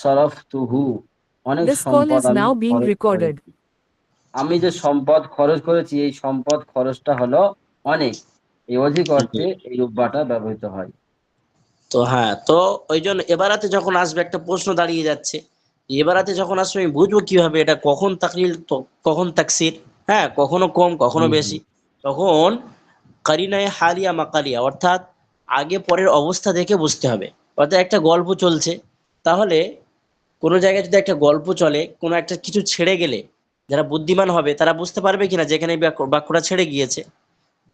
সরফতুহু, অনেক This call সম্পদ is আমি now being খরচ recorded. করেছি। আমি যে সম্পদ খরচ করেছি, এই সম্পদ খরচটা হলো অনেক। এই অধিক জি। অর্থে এই রূপবাটা ব্যবহৃত হয়। তো হ্যাঁ, তো ওই জন্য এবারাতে যখন আসবে একটা প্রশ্ন দাঁড়িয়ে যাচ্ছে, এবারাতে যখন আসবে আমি বুঝবো কিভাবে এটা কখন তাকলিল কখন তাকসির। হ্যাঁ, কখনো কম কখনো জি জি বেশি। তখন কারিনায়ে হালিয়া মাকালিয়া, অর্থাৎ আগে পরের অবস্থা দেখে বুঝতে হবে। অর্থাৎ একটা গল্প চলছে, তাহলে কোনো জায়গায় যদি একটা গল্প চলে, কোনো একটা কিছু ছেড়ে গেলে যারা বুদ্ধিমান হবে তারা বুঝতে পারবে কিনা যেখানে এই বাক্যটা ছেড়ে গিয়েছে।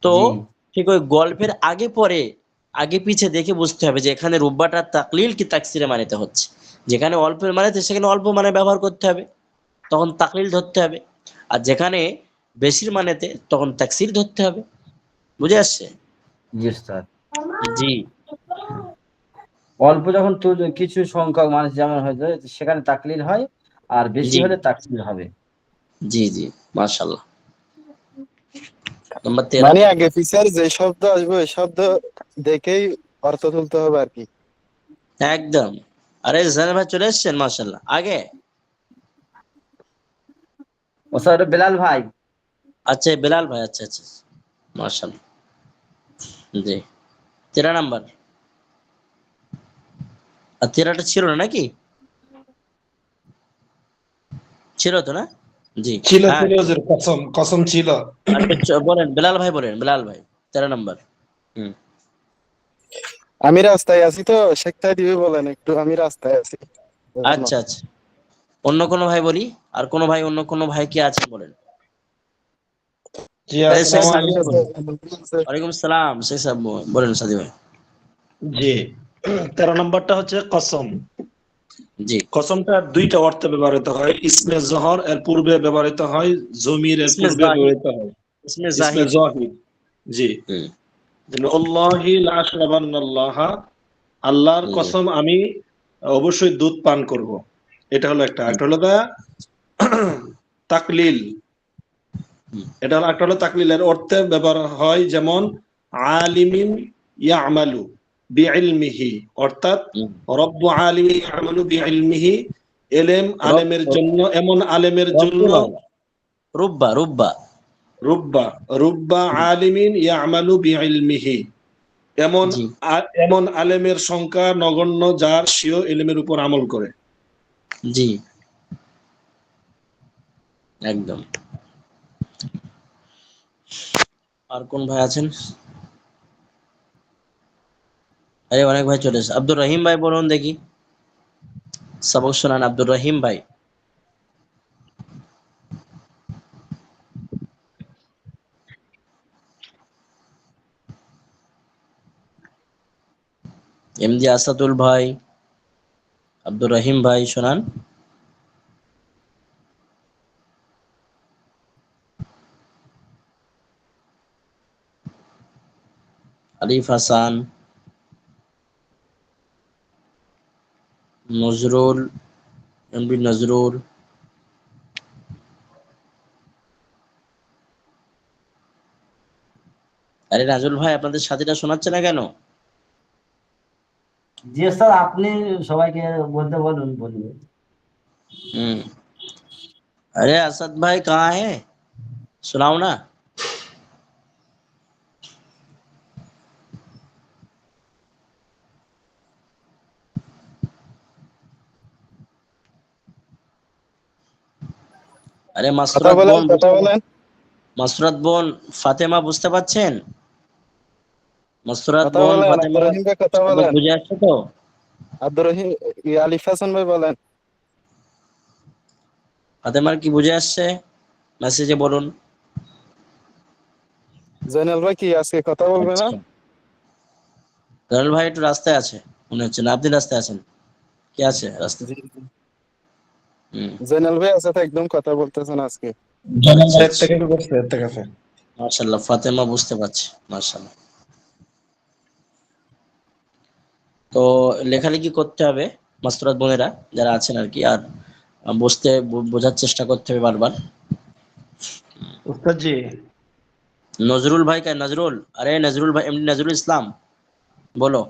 তো জি ঠিক ওই গল্পের আগে পরে আগে পিছে দেখে বুঝতে হবে যে এখানে রুব্বাটা তাকলিল কি তাকসিরে মানিতে হচ্ছে। যেখানে অল্পের মানেতে সেখানে অল্প মানে ব্যবহার করতে হবে, তখন তাকলিল ধরতে হবে। আর যেখানে বেশির মানেতে তখন তাকসির ধরতে হবে। বুঝে আসছে? জি স্যার। জি অল্প যখন কিছু সংখ্যক মানুষ যেমন হয়তো, সেখানে তাকলিল হয়, আর বেশি জি হলে তাকসির হবে। জি জি, মাশাআল্লাহ। নাম্বার 13। মানে আগে পিছার যে শব্দ আসবে ওই শব্দ দেখেই অর্থ তুলতে হবে আর কি। একদম। আরে জানে ভাই চলে এসছেন, মাশাআল্লাহ। আগে ও স্যার, ওটা বেলাল ভাই। আচ্ছা, বেলাল ভাই, আচ্ছা আচ্ছা, মাশাআল্লাহ। জি, 13 নাম্বার। আর 13টা ছিল না নাকি? ছিল তো না? জি। ছিল হ্যাঁ, ছিল হুজুর, কসম কসম ছিল। আচ্ছা বলেন বেলাল ভাই, বলেন বেলাল ভাই, 13 নাম্বার। হুম। আমি রাস্তায় আছি তো, শেখতাই দিবে বলেন একটু, আমি রাস্তায় আছি এজন্য। আচ্ছা আচ্ছা, অন্য কোনো ভাই বলি, আর কোনো ভাই, অন্য কোনো ভাই কি আছে বলেন। জি, আরে শেখ আসসালামু সাদি ভাই আলাইকুম। বলেন। ওয়ালাইকুম সালাম, শেখ সাহেব বলেন, সাদি ভাই। জি, 13 নম্বরটা হচ্ছে কসম। জি। কসমটা দুইটা অর্থে ব্যবহৃত হয়। ইসমে জহর এর পূর্বে ব্যবহৃত হয়, জমির এর ইসমে পূর্বে জাহিদ, ব্যবহৃত হয়। ইসমে ইসমে জাহিদ। জহির। জি, হুম। যেন আল্লাহি লা আশরাবান্নাল্লাহ, আল্লাহর জি কসম আমি অবশ্যই দুধ পান করব। এটা হলো একটা। একটা হলো গা তাকলিল। হুম, এটা হলো একটা হলো তাকলিলের অর্থে ব্যবহার হয়, যেমন আলিমিন ইয়ামালু বিইলমিহি, অর্থাৎ হুম। রব্বু আলিমিন ইয়ামালু বিইলমিহি, এলেম রব আলেমের জন্য, এমন আলেমের রব্বু জন্য। নয়, রুব্বা রুব্বা। রুব্বা, রুব্বা হুম, আলিমিন ইয়ামালু বিইলমিহি, এমন জি এমন আলেমের সংখ্যা নগণ্য যার স্বীয় এলেমের উপর আমল করে। জি, একদম। আর কোন ভাই আছেন? আরে অনেক ভাই চলে এসেছে। আব্দুর রহিম ভাই বলুন দেখি, সবক শোনান আব্দুর রহিম ভাই। এমডি আসাদুল ভাই, আব্দুর রহিম ভাই শোনান। আরিফ হাসান, নজরুল, এমডি নজরুল। আরে নাজরুল ভাই, আপনাদের সাথীটা শোনাচ্ছে না কেন? জি স্যার, আপনি সবাইকে বলতে বলুন, বলবে। হুম। अरे असद भाई कहाँ है, सुनाओ ना। আরে কথা মাসুরাত বলেন, বোন কথা বলেন, মাসুরাত বোন ফাতেমা বুঝতে পাচ্ছেন? মাসুরাত কথা বোন বলেন, আব্দুর ফাতেমা রহিম ভাই কথা সবক বলেন। বুঝে আসছে তো? আব্দুর রহিম, আলিফ হাসান ভাই বলেন। ফাতেমার কি বুঝে আসছে? মেসেজে বলুন। জয়নাল ভাই কি আজকে কথা বলবে না? আচ্ছা, জালাল ভাই একটু রাস্তায় আছে মনে হচ্ছে, না আপনি রাস্তায় আছেন? কে আছে রাস্তায়? জি জি। হুম। জয়নাল ভাই আছে তো, একদম কথা বলতেছেন আজকে। আচ্ছা আচ্ছা, থেকে করছে এর থেকে। মাশাআল্লাহ, ফাতেমা বুঝতে পারছি, মাশাআল্লাহ। তো লেখালেখি করতে হবে মাসুরাত বোনেরা যারা আছেন আর কি, আর বুঝতে বোঝার চেষ্টা করতে হবে বারবার। উস্তাদ জি, নজরুল ভাই का नजरुल, अरे नजरुल भाई, एमडी नजरुल इस्लाम, बोलो।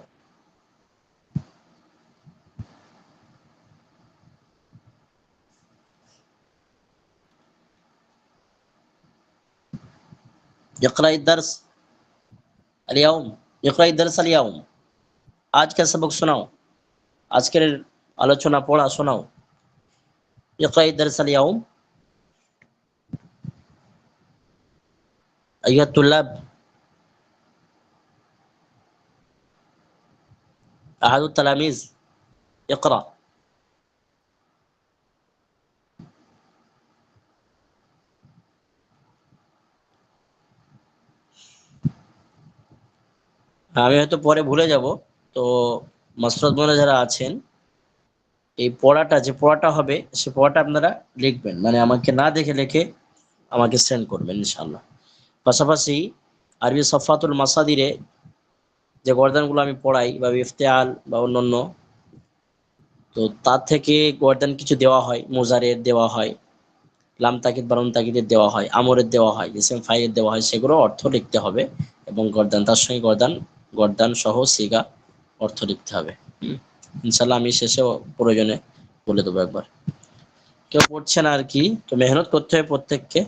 इक़रा दर्स अल-यौम, इक़रा दर्स अल-यौम, आज का सबक सुनाओ, আজকের আলোচনা পড়া শোনাও। ইक़রা দর্স আল-यौम अय्युहा तुल्लाब, अहद तलामीज इक़रा। আমি হয়তো পরে ভুলে যাব, তো মাসরুদ মোল্লা যারা আছেন, এই পড়াটা যে পড়াটা হবে সে পড়াটা আপনারা লিখবেন, মানে আমাকে না দেখে লিখে আমাকে সেন্ড করবেন ইনশাআল্লাহ। পাশাপাশি আরবি সফাতুল মাসাদিরে যে গর্দানগুলো আমি পড়াই বা ইফতেআল বা অন্যান্য, তো তার থেকে গর্দান কিছু দেওয়া হয়, মুজারের দেওয়া হয়, লাম তাকিদ বারুন তাকিদের দেওয়া হয়, আমরের দেওয়া হয়, ইসম ফাইলের দেওয়া হয়, সেগুলো অর্থ লিখতে হবে এবং গর্দান তার সঙ্গে গর্দান সহ সিগা অর্থ লিখতে হবে। ইনশাল্লাহ আমি শেষে প্রয়োজনে বলে দেবো একবার। কেউ পড়ছে না আর কি, তো মেহনত করতে হবে প্রত্যেককে।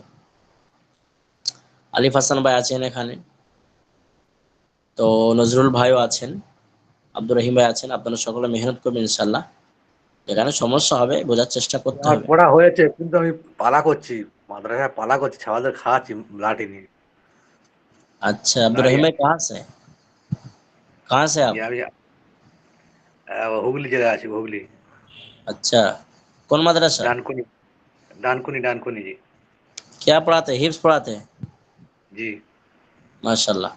আলিফ হাসান ভাই আছেন এখানে, তো নজরুল ভাইও আছেন, আব্দুর রহিম ভাই আছেন, আপনারা সকলে মেহনত করবেন ইনশাল্লাহ। যেখানে সমস্যা হবে বোঝার চেষ্টা করতে আমার হবে। পড়া হয়েছে, কিন্তু আমি পালা করছি, মাদ্রাসায় পালা করছি, ছাওয়াদের খাওয়াচ্ছি লাঠি নিয়ে। अच्छा अब्दुल দাঁড়িয়ে रहीम भाई আছি। कहाँ से आप? আমি হুগলি জেলায় আছি, হুগলি अच्छा, कौन मदरसा? ডানকুনি, ডানকুনি জি। क्या पढ़ाते हैं? हिफ्स पढ़ाते हैं? জি। माशाल्लाह।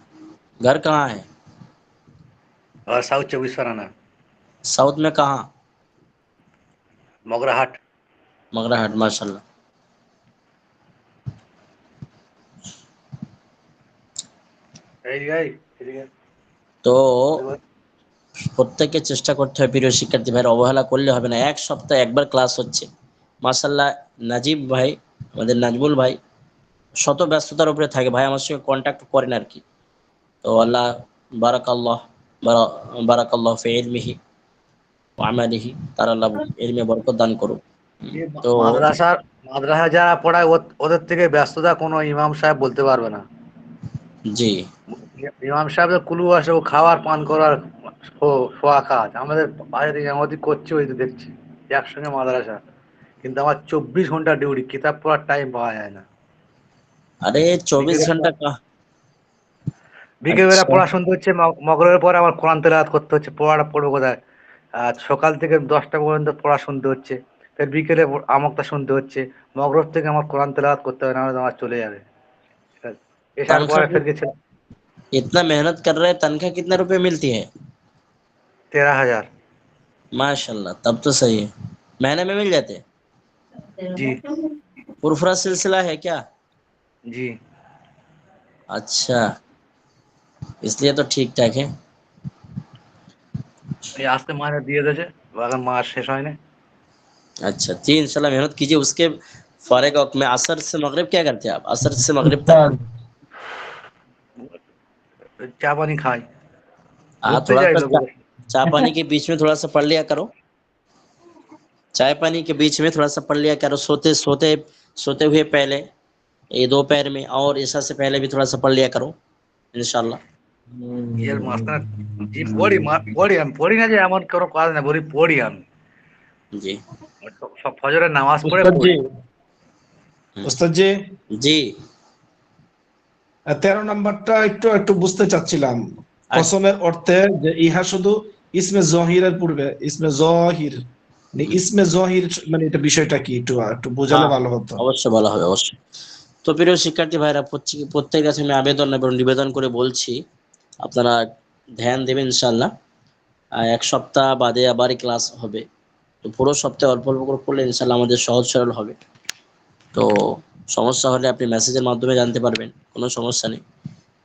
घर कहाँ है? और साउथ 24 परगना, साउथ में कहाँ? মগরাহাট। मगराहाट, माशाल्लाह। এদিকে। তো প্রত্যেককে চেষ্টা করতে হবে প্রিয় শিক্ষার্থী ভাইয়ের, অবহেলা করলে হবে না। এক সপ্তাহে একবার ক্লাস হচ্ছে মাশাল্লাহ। নাজিব ভাই, আমাদের নাজমুল ভাই শত ব্যস্ততার উপরে থাকে, ভাই আমার সঙ্গে কন্ট্যাক্ট করেন আর কি। তো আল্লাহ বারাকাল্লাহ, বারাকাল্লাহ ফি ইলমিহি ওয়া আমালিহি, তার আল্লাহ ইলমে বরকত দান করুক। তো মাদ্রাসা যারা পড়ায় ওদের থেকে ব্যস্ততা কোনো ইমাম সাহেব বলতে পারবে না। জি, ইমাম সাহেবের কুলু আসে, ও খাওয়ার পান করার শোয়া কাজ, আমাদের বাইরে আমাদের করছে, ওই তো দেখছি একসঙ্গে মাদ্রাসা। কিন্তু আমার 24 ঘন্টা ডিউটি, কিতাব পড়ার টাইম পাওয়া যায় না। আরে 24 বিকেলে ঘন্টা বিকেলবেলা আচ্ছা, পড়া শুনতে হচ্ছে, মগরের পরে আমার কোরআন তেলাওয়াত করতে হচ্ছে, পড়াটা পড়বো কোথায়? আর সকাল থেকে 10টা পর্যন্ত পড়া শুনতে হচ্ছে, ফের বিকেলে আমকটা শুনতে হচ্ছে, মগরব থেকে আমার কোরআন তেলাওয়াত করতে হবে, নাহলে আমার চলে যাবে। ঠিক আছে? এসার तनख्वाह পরে ফের গেছে इतना मेहनत कर रहे हैं, तनख्वाह कितने रुपए मिलती है? 13,000। माशाल्लाह, तब तो सही है। महीने में मिल जाते हैं? जी पुरफुरा सिलसिला है क्या? जी। अच्छा, इसलिए तो ठीक ठाक है। এই আজকে মাসে দিয়ে দিয়েছে, এখন মাস শেষ হয়নি। अच्छा जी, इंशाल्लाह मेहनत कीजिए। उसके फारिग वक्त में असर से मगरिब क्या करते हैं आप? असर से मगरिब तक উস্তাদ, চা পানি খাই, ঘুরতে थोड़ा যাই सा লোকের। चाय पानी के बीच में थोड़ा सा पढ़ लिया करो। चाय पानी के बीच में थोड़ा सा पढ़ लिया करो, सोते सोते सोते हुए पहले, ये दोपहर में और ईशा से पहले भी थोड़ा सा पढ़ लिया करो इंशाल्लाह। এর মাঝখানে জি পড়ি, পড়ি, আমি পড়ি না যে এমন কোনো কাজ না, বলি পড়ি আমি। जी সব ফজরের নামাজ পড়ে উস্তাদ জি, পড়ি। উস্তাদ জি, जी 13 নম্বরটা একটু একটু বুঝতে চাচ্ছিলাম। কসমের অর্থে যে ইহা শুধু ইসমে জহিরের পূর্বে, ইসমে জহির মানে ইসমে জহির, মানে এটা বিষয়টা কি একটু একটু বোঝালে हाँ, ভালো হতো। অবশ্যই বলা হবে, অবশ্যই। তো প্রিয় শিক্ষার্থী ভাইরা, প্রত্যেকের কাছে আমি আবেদন এবং নিবেদন করে বলছি, আপনারা ধ্যান দেবেন ইনশাল্লাহ। এক সপ্তাহ বাদে আবারই ক্লাস হবে, তো পুরো সপ্তাহে অল্প অল্প করে পড়লে ইনশাল্লাহ আমাদের সহজ সরল হবে। তো সমস্যা হলে আপনি মেসেজের মাধ্যমে জানতে পারবেন, কোনো সমস্যা নেই,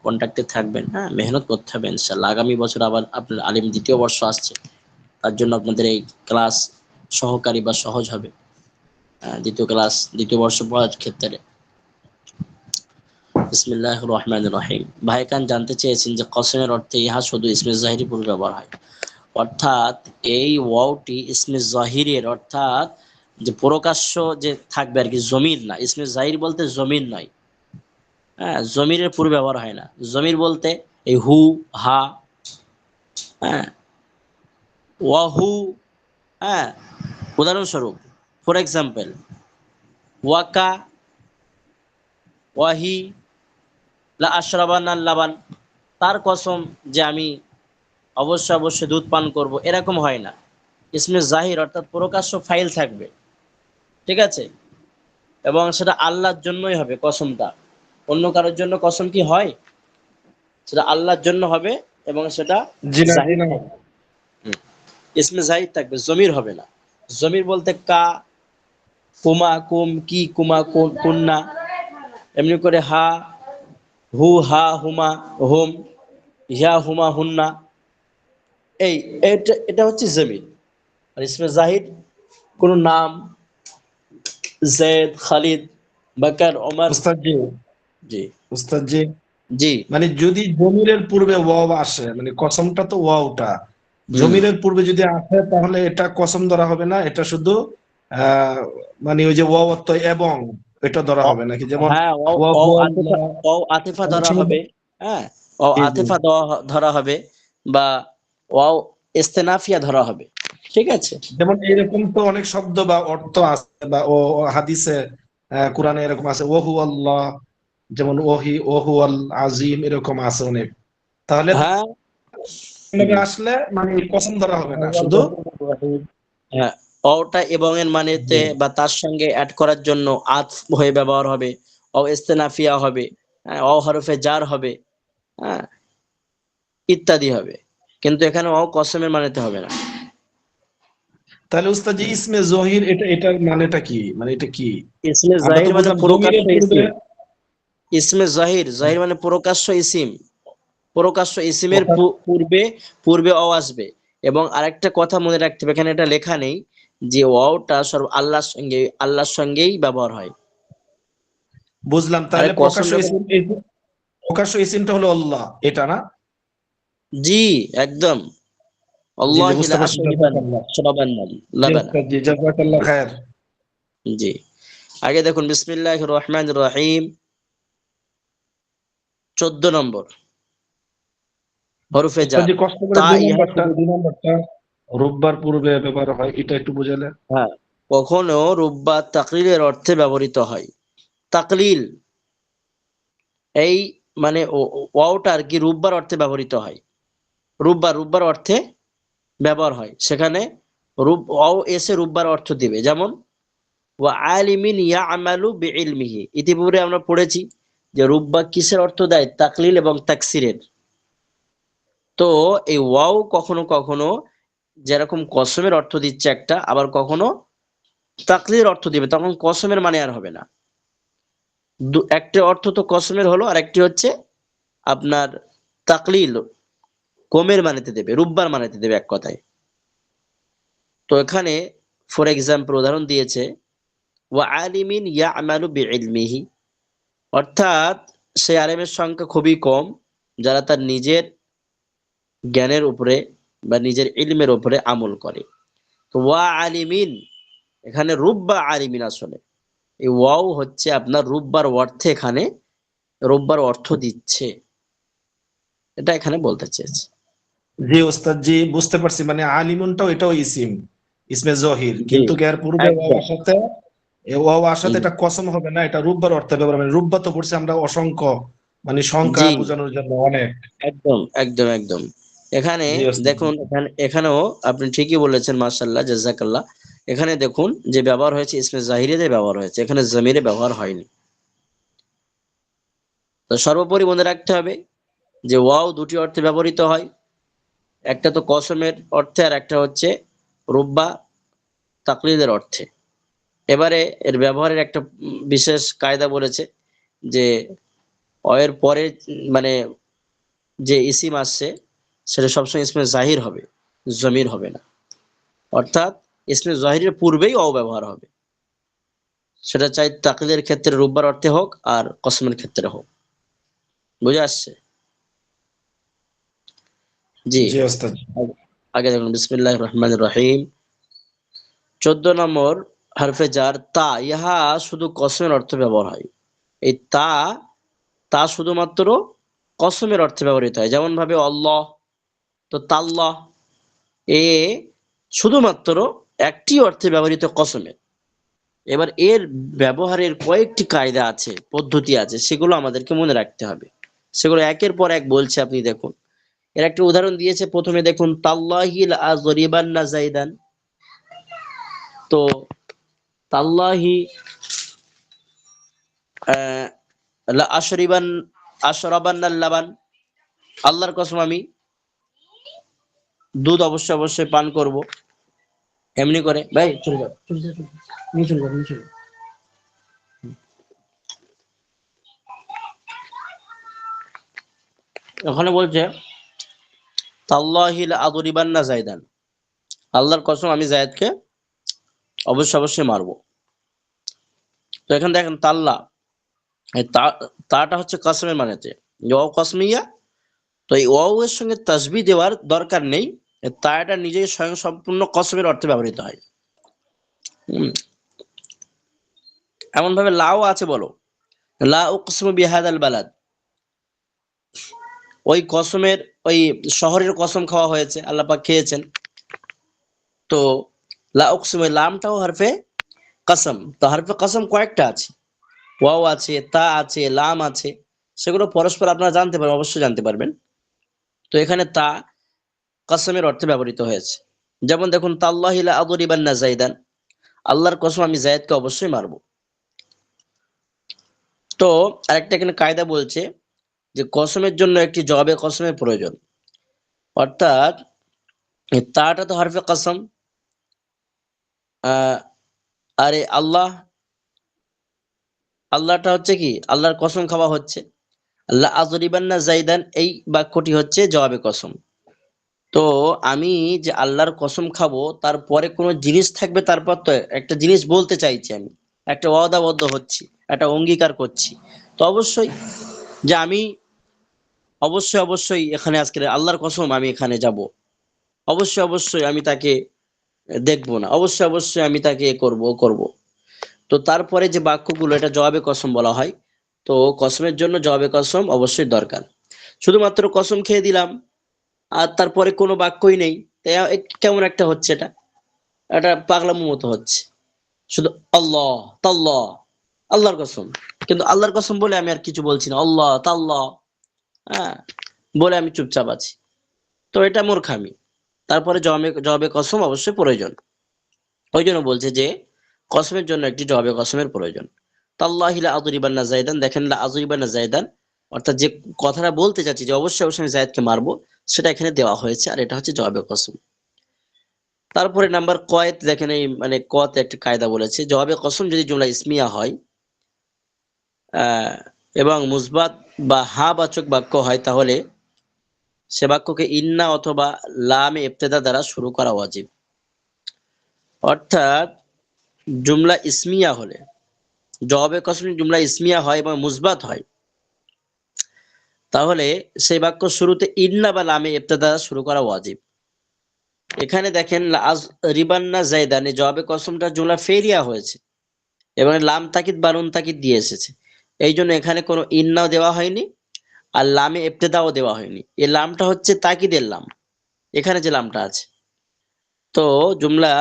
কন্ট্যাক্টে থাকবেন। হ্যাঁ, মেহনত করতে হবে ইনশাল্লাহ। আগামী বছর আবার আপনার আলিম দ্বিতীয় বর্ষ আসছে, তার জন্য আপনাদের এই ক্লাস সহকারী বা সহজ হবে। দ্বিতীয় বর্ষ পড়ার ক্ষেত্রে। বিসমিল্লাহির রহমানির রহিম। ভাইকান জানতে চেয়েছেন যে কসমের অর্থে ইহা শুধু ইসমে জাহিরি পূর্বে ব্যবহার হয়, অর্থাৎ এই ওয়াওটি ইসমে জাহিরের, অর্থাৎ যে প্রকাশ্য যে থাকবে আর কি, জমির না। ইসমে জাহির বলতে জমির নয়, হ্যাঁ, জমিরের পূর্বে ব্যবহার হয় না। জমির বলতে এই হু, হা, হ্যাঁ, ওয়াহু, হ্যাঁ, উদাহরণস্বরূপ, ফর এক্সাম্পল, ওয়াকা, ওয়াহি, লা আশরাবান আল লাবান, তার কসম যে আমি অবশ্যই অবশ্যই দুধ পান করব, এরকম হয় না। ইসমে জাহির অর্থাৎ প্রকাশ্য ফাইল থাকবে, ঠিক আছে, এবং সেটা আল্লাহর জন্যই হবে কসমটা। অন্য কারোর জন্য কসম কি হয়? সেটা আল্লাহর জন্য হবে এবং সেটা জি না, জি জাহির না। থাকবে। হুম। ইসমে জাহির থাকবে, জমির হবে না। জমির বলতে কা, কুমা, কুম, কি, কুমা, কুন্না, এমনি করে হা, হু, হা, হুমা, হুম, ইহা, হুমা, হুন্না, এই এটা এটা হচ্ছে জমির। আর ইসমে জাহির কোন নাম, জেদ, খালিদ, বাকার, ওমর। উস্তাদ জি, জি, উস্তাদ জি, জি, মানে যদি জমিরের পূর্বে ওয়াও আসে, মানে কসমটা তো ওয়াওটা হুম, জমিরের পূর্বে যদি আসে, তাহলে এটা কসম ধরা হবে না, এটা শুধু আহ মানে ওই যে ওয়াও অর্থ এবং, এটা ধরা হবে নাকি? যেমন হ্যাঁ, ও ওয়া ও হু আতিফা, আল্লাহ, ও আতিফা অনেক ধরা সময় হবে। হ্যাঁ, ও জি জি। আতিফা ধরা হবে, বা ও ইস্তেনাফিয়া ধরা হবে, ঠিক আছে। যেমন এরকম তো অনেক শব্দ বা অর্থ আছে, বা ও হাদিসে, কোরআনে এরকম আছে ওহু আল্লাহ, যেমন ওহু আল আজিম, এরকম আছে অনেক। তাহলে হ্যাঁ, এভাবে আসলে মানে কসম ধরা হবে না, শুধু হ্যাঁ, অটা এবং এর মানেতে বা তার সঙ্গে অ্যাড করার জন্য আতফ হয়ে ব্যবহার হবে, ও ইস্তেনাফিয়া হবে, হ্যাঁ, ও হরফে জার হবে, হ্যাঁ, ইত্যাদি হবে। কিন্তু এখানে ও কসমের মানেতে হবে না। তাহলে উস্তাদ যে ইসমে জহির, এটার মানেটা কি, মানে এটা কি? ইসমে আমরা তো জাহির মানে বুঝলাম প্রকাশ্য জমিরের পূর্বে। ইসিম। ইসমে জাহির, জাহির মানে প্রকাশ্য ইসিম। প্রকাশ্য ইসিমের পূর্বে পূর্বে অ আসবে। এবং আরেকটা কথা মনে রাখতে হবে, এখানে এটা লেখা নেই যে ওয়াওটা সর্ব আল্লাহর সঙ্গেই ব্যবহার হয়। বুঝলাম, আরে তাহলে কসম যখন, প্রকাশ্য ইসিমটা হলো আল্লাহ, এটা না? জি, একদম, জি জি, আল্লাহি বুঝতে লা পারছি, আশরাবান জাযাকাল্লাহ। আশরাবান্না জি লাবানা। উস্তাদ জি, জাযাকাল্লাহ খায়ের। জি, আগে দেখুন বিসমিল্লাহির রহমানির রহিম, 14 নম্বর হরফে উস্তাদ জার, জি, কষ্ট করে তা ইহা শুধু, 2 নম্বরটা রোববার পূর্বে ব্যবহার হয়, এটা একটু বুঝালে। হ্যাঁ, কখনো রূপ বা তাকলিলের অর্থে ব্যবহৃত হয়। তাকলিল, এই মানে ওয়াওটা আর কি রূপবার অর্থে ব্যবহৃত হয়। রূপবার অর্থে ব্যবহার হয়, সেখানে রূপ ওয়াও এসে রূপবার অর্থ দিবে। যেমন ওয়া আলিমিন ইয়ামালু বিইলমিহি, ইতিপূর্বে আমরা পড়েছি যে রূপবা কিসের অর্থ দেয়? তাকলিল এবং তাকসিরের। তো এই ওয়াও কখনো কখনো যেরকম কসমের অর্থ দিচ্ছে একটা, আবার কখনো তাকলিলের অর্থ দিবে, তখন কসমের মানে আর হবে না। একটা অর্থ তো কসমের হলো, আর একটি হচ্ছে আপনার তাকলিল, কমের মানেতে দেবে, রূপবার মানেতে দেবে, এক কথায়। তো এখানে ফর এক্সাম্পল উদাহরণ দিয়েছে ওয়া আলিমিন ইয়ামালু বিইলমিহি, অর্থাৎ সে আলেমের সংখ্যা খুবই কম যারা তার নিজের জ্ঞানের উপরে বা নিজের ইলমের উপরে আমল করে। তো ওয়া আলিমিন, এখানে রুব্বা আলিমিন, আসলে এই ওয়াও হচ্ছে আপনার রুব্বার অর্থে, এখানে রুব্বার অর্থ দিচ্ছে, এটা এখানে বলতে চেয়েছে। জি ওস্তাদ জি, বুঝতে পারছি, মানে আলিমুনটাও এটাও ইসিম, ইসমে জহির, জি, কিন্তু এর পূর্বে ওয়াও একদম, আসাতে, ওয়াও আসাতে হুম, এটা কসম হবে না, এটা রূপবার অর্থে ব্যবহার হবে। রূপবা তো পড়ছি আমরা অসংখ্য, মানে সংখ্যা জি, বোঝানোর জন্য অনেক। একদম, একদম, একদম। এখানে জি ওস্তাদ জি। দেখুন, এখানেও আপনি ঠিকই বলেছেন, মাশাআল্লাহ, জাযাকাল্লাহ। এখানে দেখুন যে ব্যবহার হয়েছে ইসমে জাহিরিতে ব্যবহার হয়েছে, এখানে জমিরে ব্যবহার হয়নি। তো সর্বোপরি মনে রাখতে হবে যে ওয়াও দুটি অর্থে ব্যবহৃত হয়, একটা তো কসমের অর্থে, আর একটা হচ্ছে রুব্বা তাকলিদের অর্থে। এবারে এর ব্যবহারের একটা বিশেষ কায়দা বলেছে যে এর পরে মানে যে ইসিম আসছে সেটা সবসময় ইসমে জাহির হবে, জমির হবে না। অর্থাৎ ইসমে জাহিরের পূর্বেই ব্যবহার হবে, সেটা চাই তাকলিদের ক্ষেত্রে রুব্বার অর্থে হোক আর কসমের ক্ষেত্রে হোক। বুঝে আসছে? জি, জি ওস্তাদ জি। আগে দেখুন বিসমিল্লাহির রহমানির রহিম, 14 নম্বর হরফে জার তা, ইহা শুধু কসমের অর্থে ব্যবহার হয়। এই তা তা শুধুমাত্র কসমের অর্থে ব্যবহৃত হয়। যেমন ভাবে আল্লাহ, তো তাল্লাহ, এ শুধুমাত্র একটি অর্থে ব্যবহৃত কসমের। এবার এর ব্যবহারের কয়েকটি কায়দা আছে, পদ্ধতি আছে, সেগুলো আমাদেরকে মনে রাখতে হবে। সেগুলো একের পর এক বলছে, আপনি দেখুন। এর একটা উদাহরণ দিয়েছে, প্রথমে দেখুন, তাল্লাহি লা আযরিবান্না যাইদান। তো তাল্লাহি লা আশরাবান্না লাবান, আল্লাহর কসম আমি দুধ অবশ্যই অবশ্যই পান করব। এমনি করে, ভাই চলে যাও, চলে যাও, চলে যাও, নিয়ে চলে যাও, নিয়ে চলে যাও। ওখানে বলছে তাল্লাহি লা আযরিবান্না যাইদান, আল্লাহর কসম আমি যায়েদকে অবশ্যই অবশ্যই মারবো। তো এখানে দেখেন তাল্লা, এই তাটা হচ্ছে কসমের মানেতে, ওয়াও কসমিয়া। তো এই ওয়াও এর সঙ্গে তাসবিহ দেওয়ার দরকার নেই, এই তাটা নিজেই স্বয়ং সম্পূর্ণ কসমের অর্থে ব্যবহৃত হয়। এমন ভাবে লাও আছে, বলো লা উকসিমু বিহাদাল বালাদ, ওই কসমের, ওই শহরের কসম খাওয়া হয়েছে, আল্লাহ পাক খেয়েছেন। তো লা উকসিমু, লামটাও হরফে কসম। তো হরফে কসম কয়েকটা আছে, ওয়াও আছে, তা আছে, লাম আছে, সেগুলো পরস্পর আপনারা জানতে পারবেন, অবশ্যই জানতে পারবেন। তো এখানে তা কসমের অর্থে ব্যবহৃত হয়েছে। যেমন দেখুন, তাল্লাহি লা আযরিবান্না যাইদান, আল্লাহর কসম আমি যায়েদকে অবশ্যই মারবো। তো আরেকটা এখানে কায়দা বলছে যে কসমের জন্য একটি জবাবে কসমের প্রয়োজন। অর্থাৎ এই তাটা তো হরফে কসম, আরে আল্লাহটা হচ্ছে কি, আল্লাহর কসম খাওয়া হচ্ছে। লা আযরিবান্না যাইদান, এই বাক্যটি হচ্ছে জবাবে কসম। তো আমি যে আল্লাহর কসম খাবো, তারপরে কোনো জিনিস থাকবে, তারপর তো একটা জিনিস বলতে চাইছি, আমি একটা ওয়াদাবদ্ধ হচ্ছি, একটা অঙ্গীকার করছি। তো অবশ্যই যে আমি অবশ্যই অবশ্যই এখানে আজকে আল্লাহর কসম আমি এখানে যাব, অবশ্যই অবশ্যই আমি তাকে দেখবো না, অবশ্যই অবশ্যই আমি তাকে করব। তো তারপরে যে বাক্যগুলো, এটা জবাবে কসম বলা হয়। তো কসমের জন্য জবাবে কসম অবশ্যই দরকার। শুধুমাত্র কসম খেয়ে দিলাম আর তারপরে কোনো বাক্যই নেই, তাই কেমন একটা হচ্ছে, এটা এটা পাগলামো মতো হচ্ছে। শুধু আল্লাহ তাল্লাহ, আল্লাহর কসম, কিন্তু আল্লাহর কসম বলে আমি আর কিছু বলছি না, আল্লাহ তাল্লাহ, হ্যাঁ, বলে আমি চুপচাপ আছি। তো এটা মূর্খামি। তারপরে জবাবে কসম অবশ্যই প্রয়োজন। ওই জন্য বলছে যে কসমের জন্য একটি জবাবে কসমের প্রয়োজন। তাল্লাহি লা আযরিবান্না যায়দান, দেখেন লা আযরিবান্না যায়দান, অর্থাৎ যে কথাটা বলতে চাচ্ছি যে অবশ্যই অবশ্যই আমি যায়েদকে মারবো, সেটা এখানে দেওয়া হয়েছে, আর এটা হচ্ছে জবাবে কসম। তারপরে নাম্বার কয়েত, দেখেন এই মানে কতে একটা কায়দা বলেছে, জবাবে কসম যদি জুমলা ইসমিয়া হয় এবং মুসবাত বা হা বাচক বাক্য হয়, তাহলে সে বাক্যকে ইন্না অথবা লামে ইবতেদা দ্বারা শুরু করা ওয়াজিব। অর্থাৎ জুমলা ইসমিয়া হলে, জবাবে কসম জুমলা ইসমিয়া হয় এবং মুসবাত হয়, তাহলে সেই বাক্য শুরুতে ইন্না বা লামে ইবতেদা শুরু করা ওয়াজিব। এখানে দেখেন রিবান্না জায়দান, জবাবে কসমটা জুমলা ফেরিয়া হয়েছে এবং লাম তাকিদ বা নুন তাকিদ দিয়ে এসেছে, এই জন্য এখানে কোনো ইন্নাও দেওয়া হয়নি আর লামে ইবতেদাও দেওয়া হয়নি। এই লামটা হচ্ছে তাকিদের লাম, এখানে যে লামটা আছে। তো জুমলা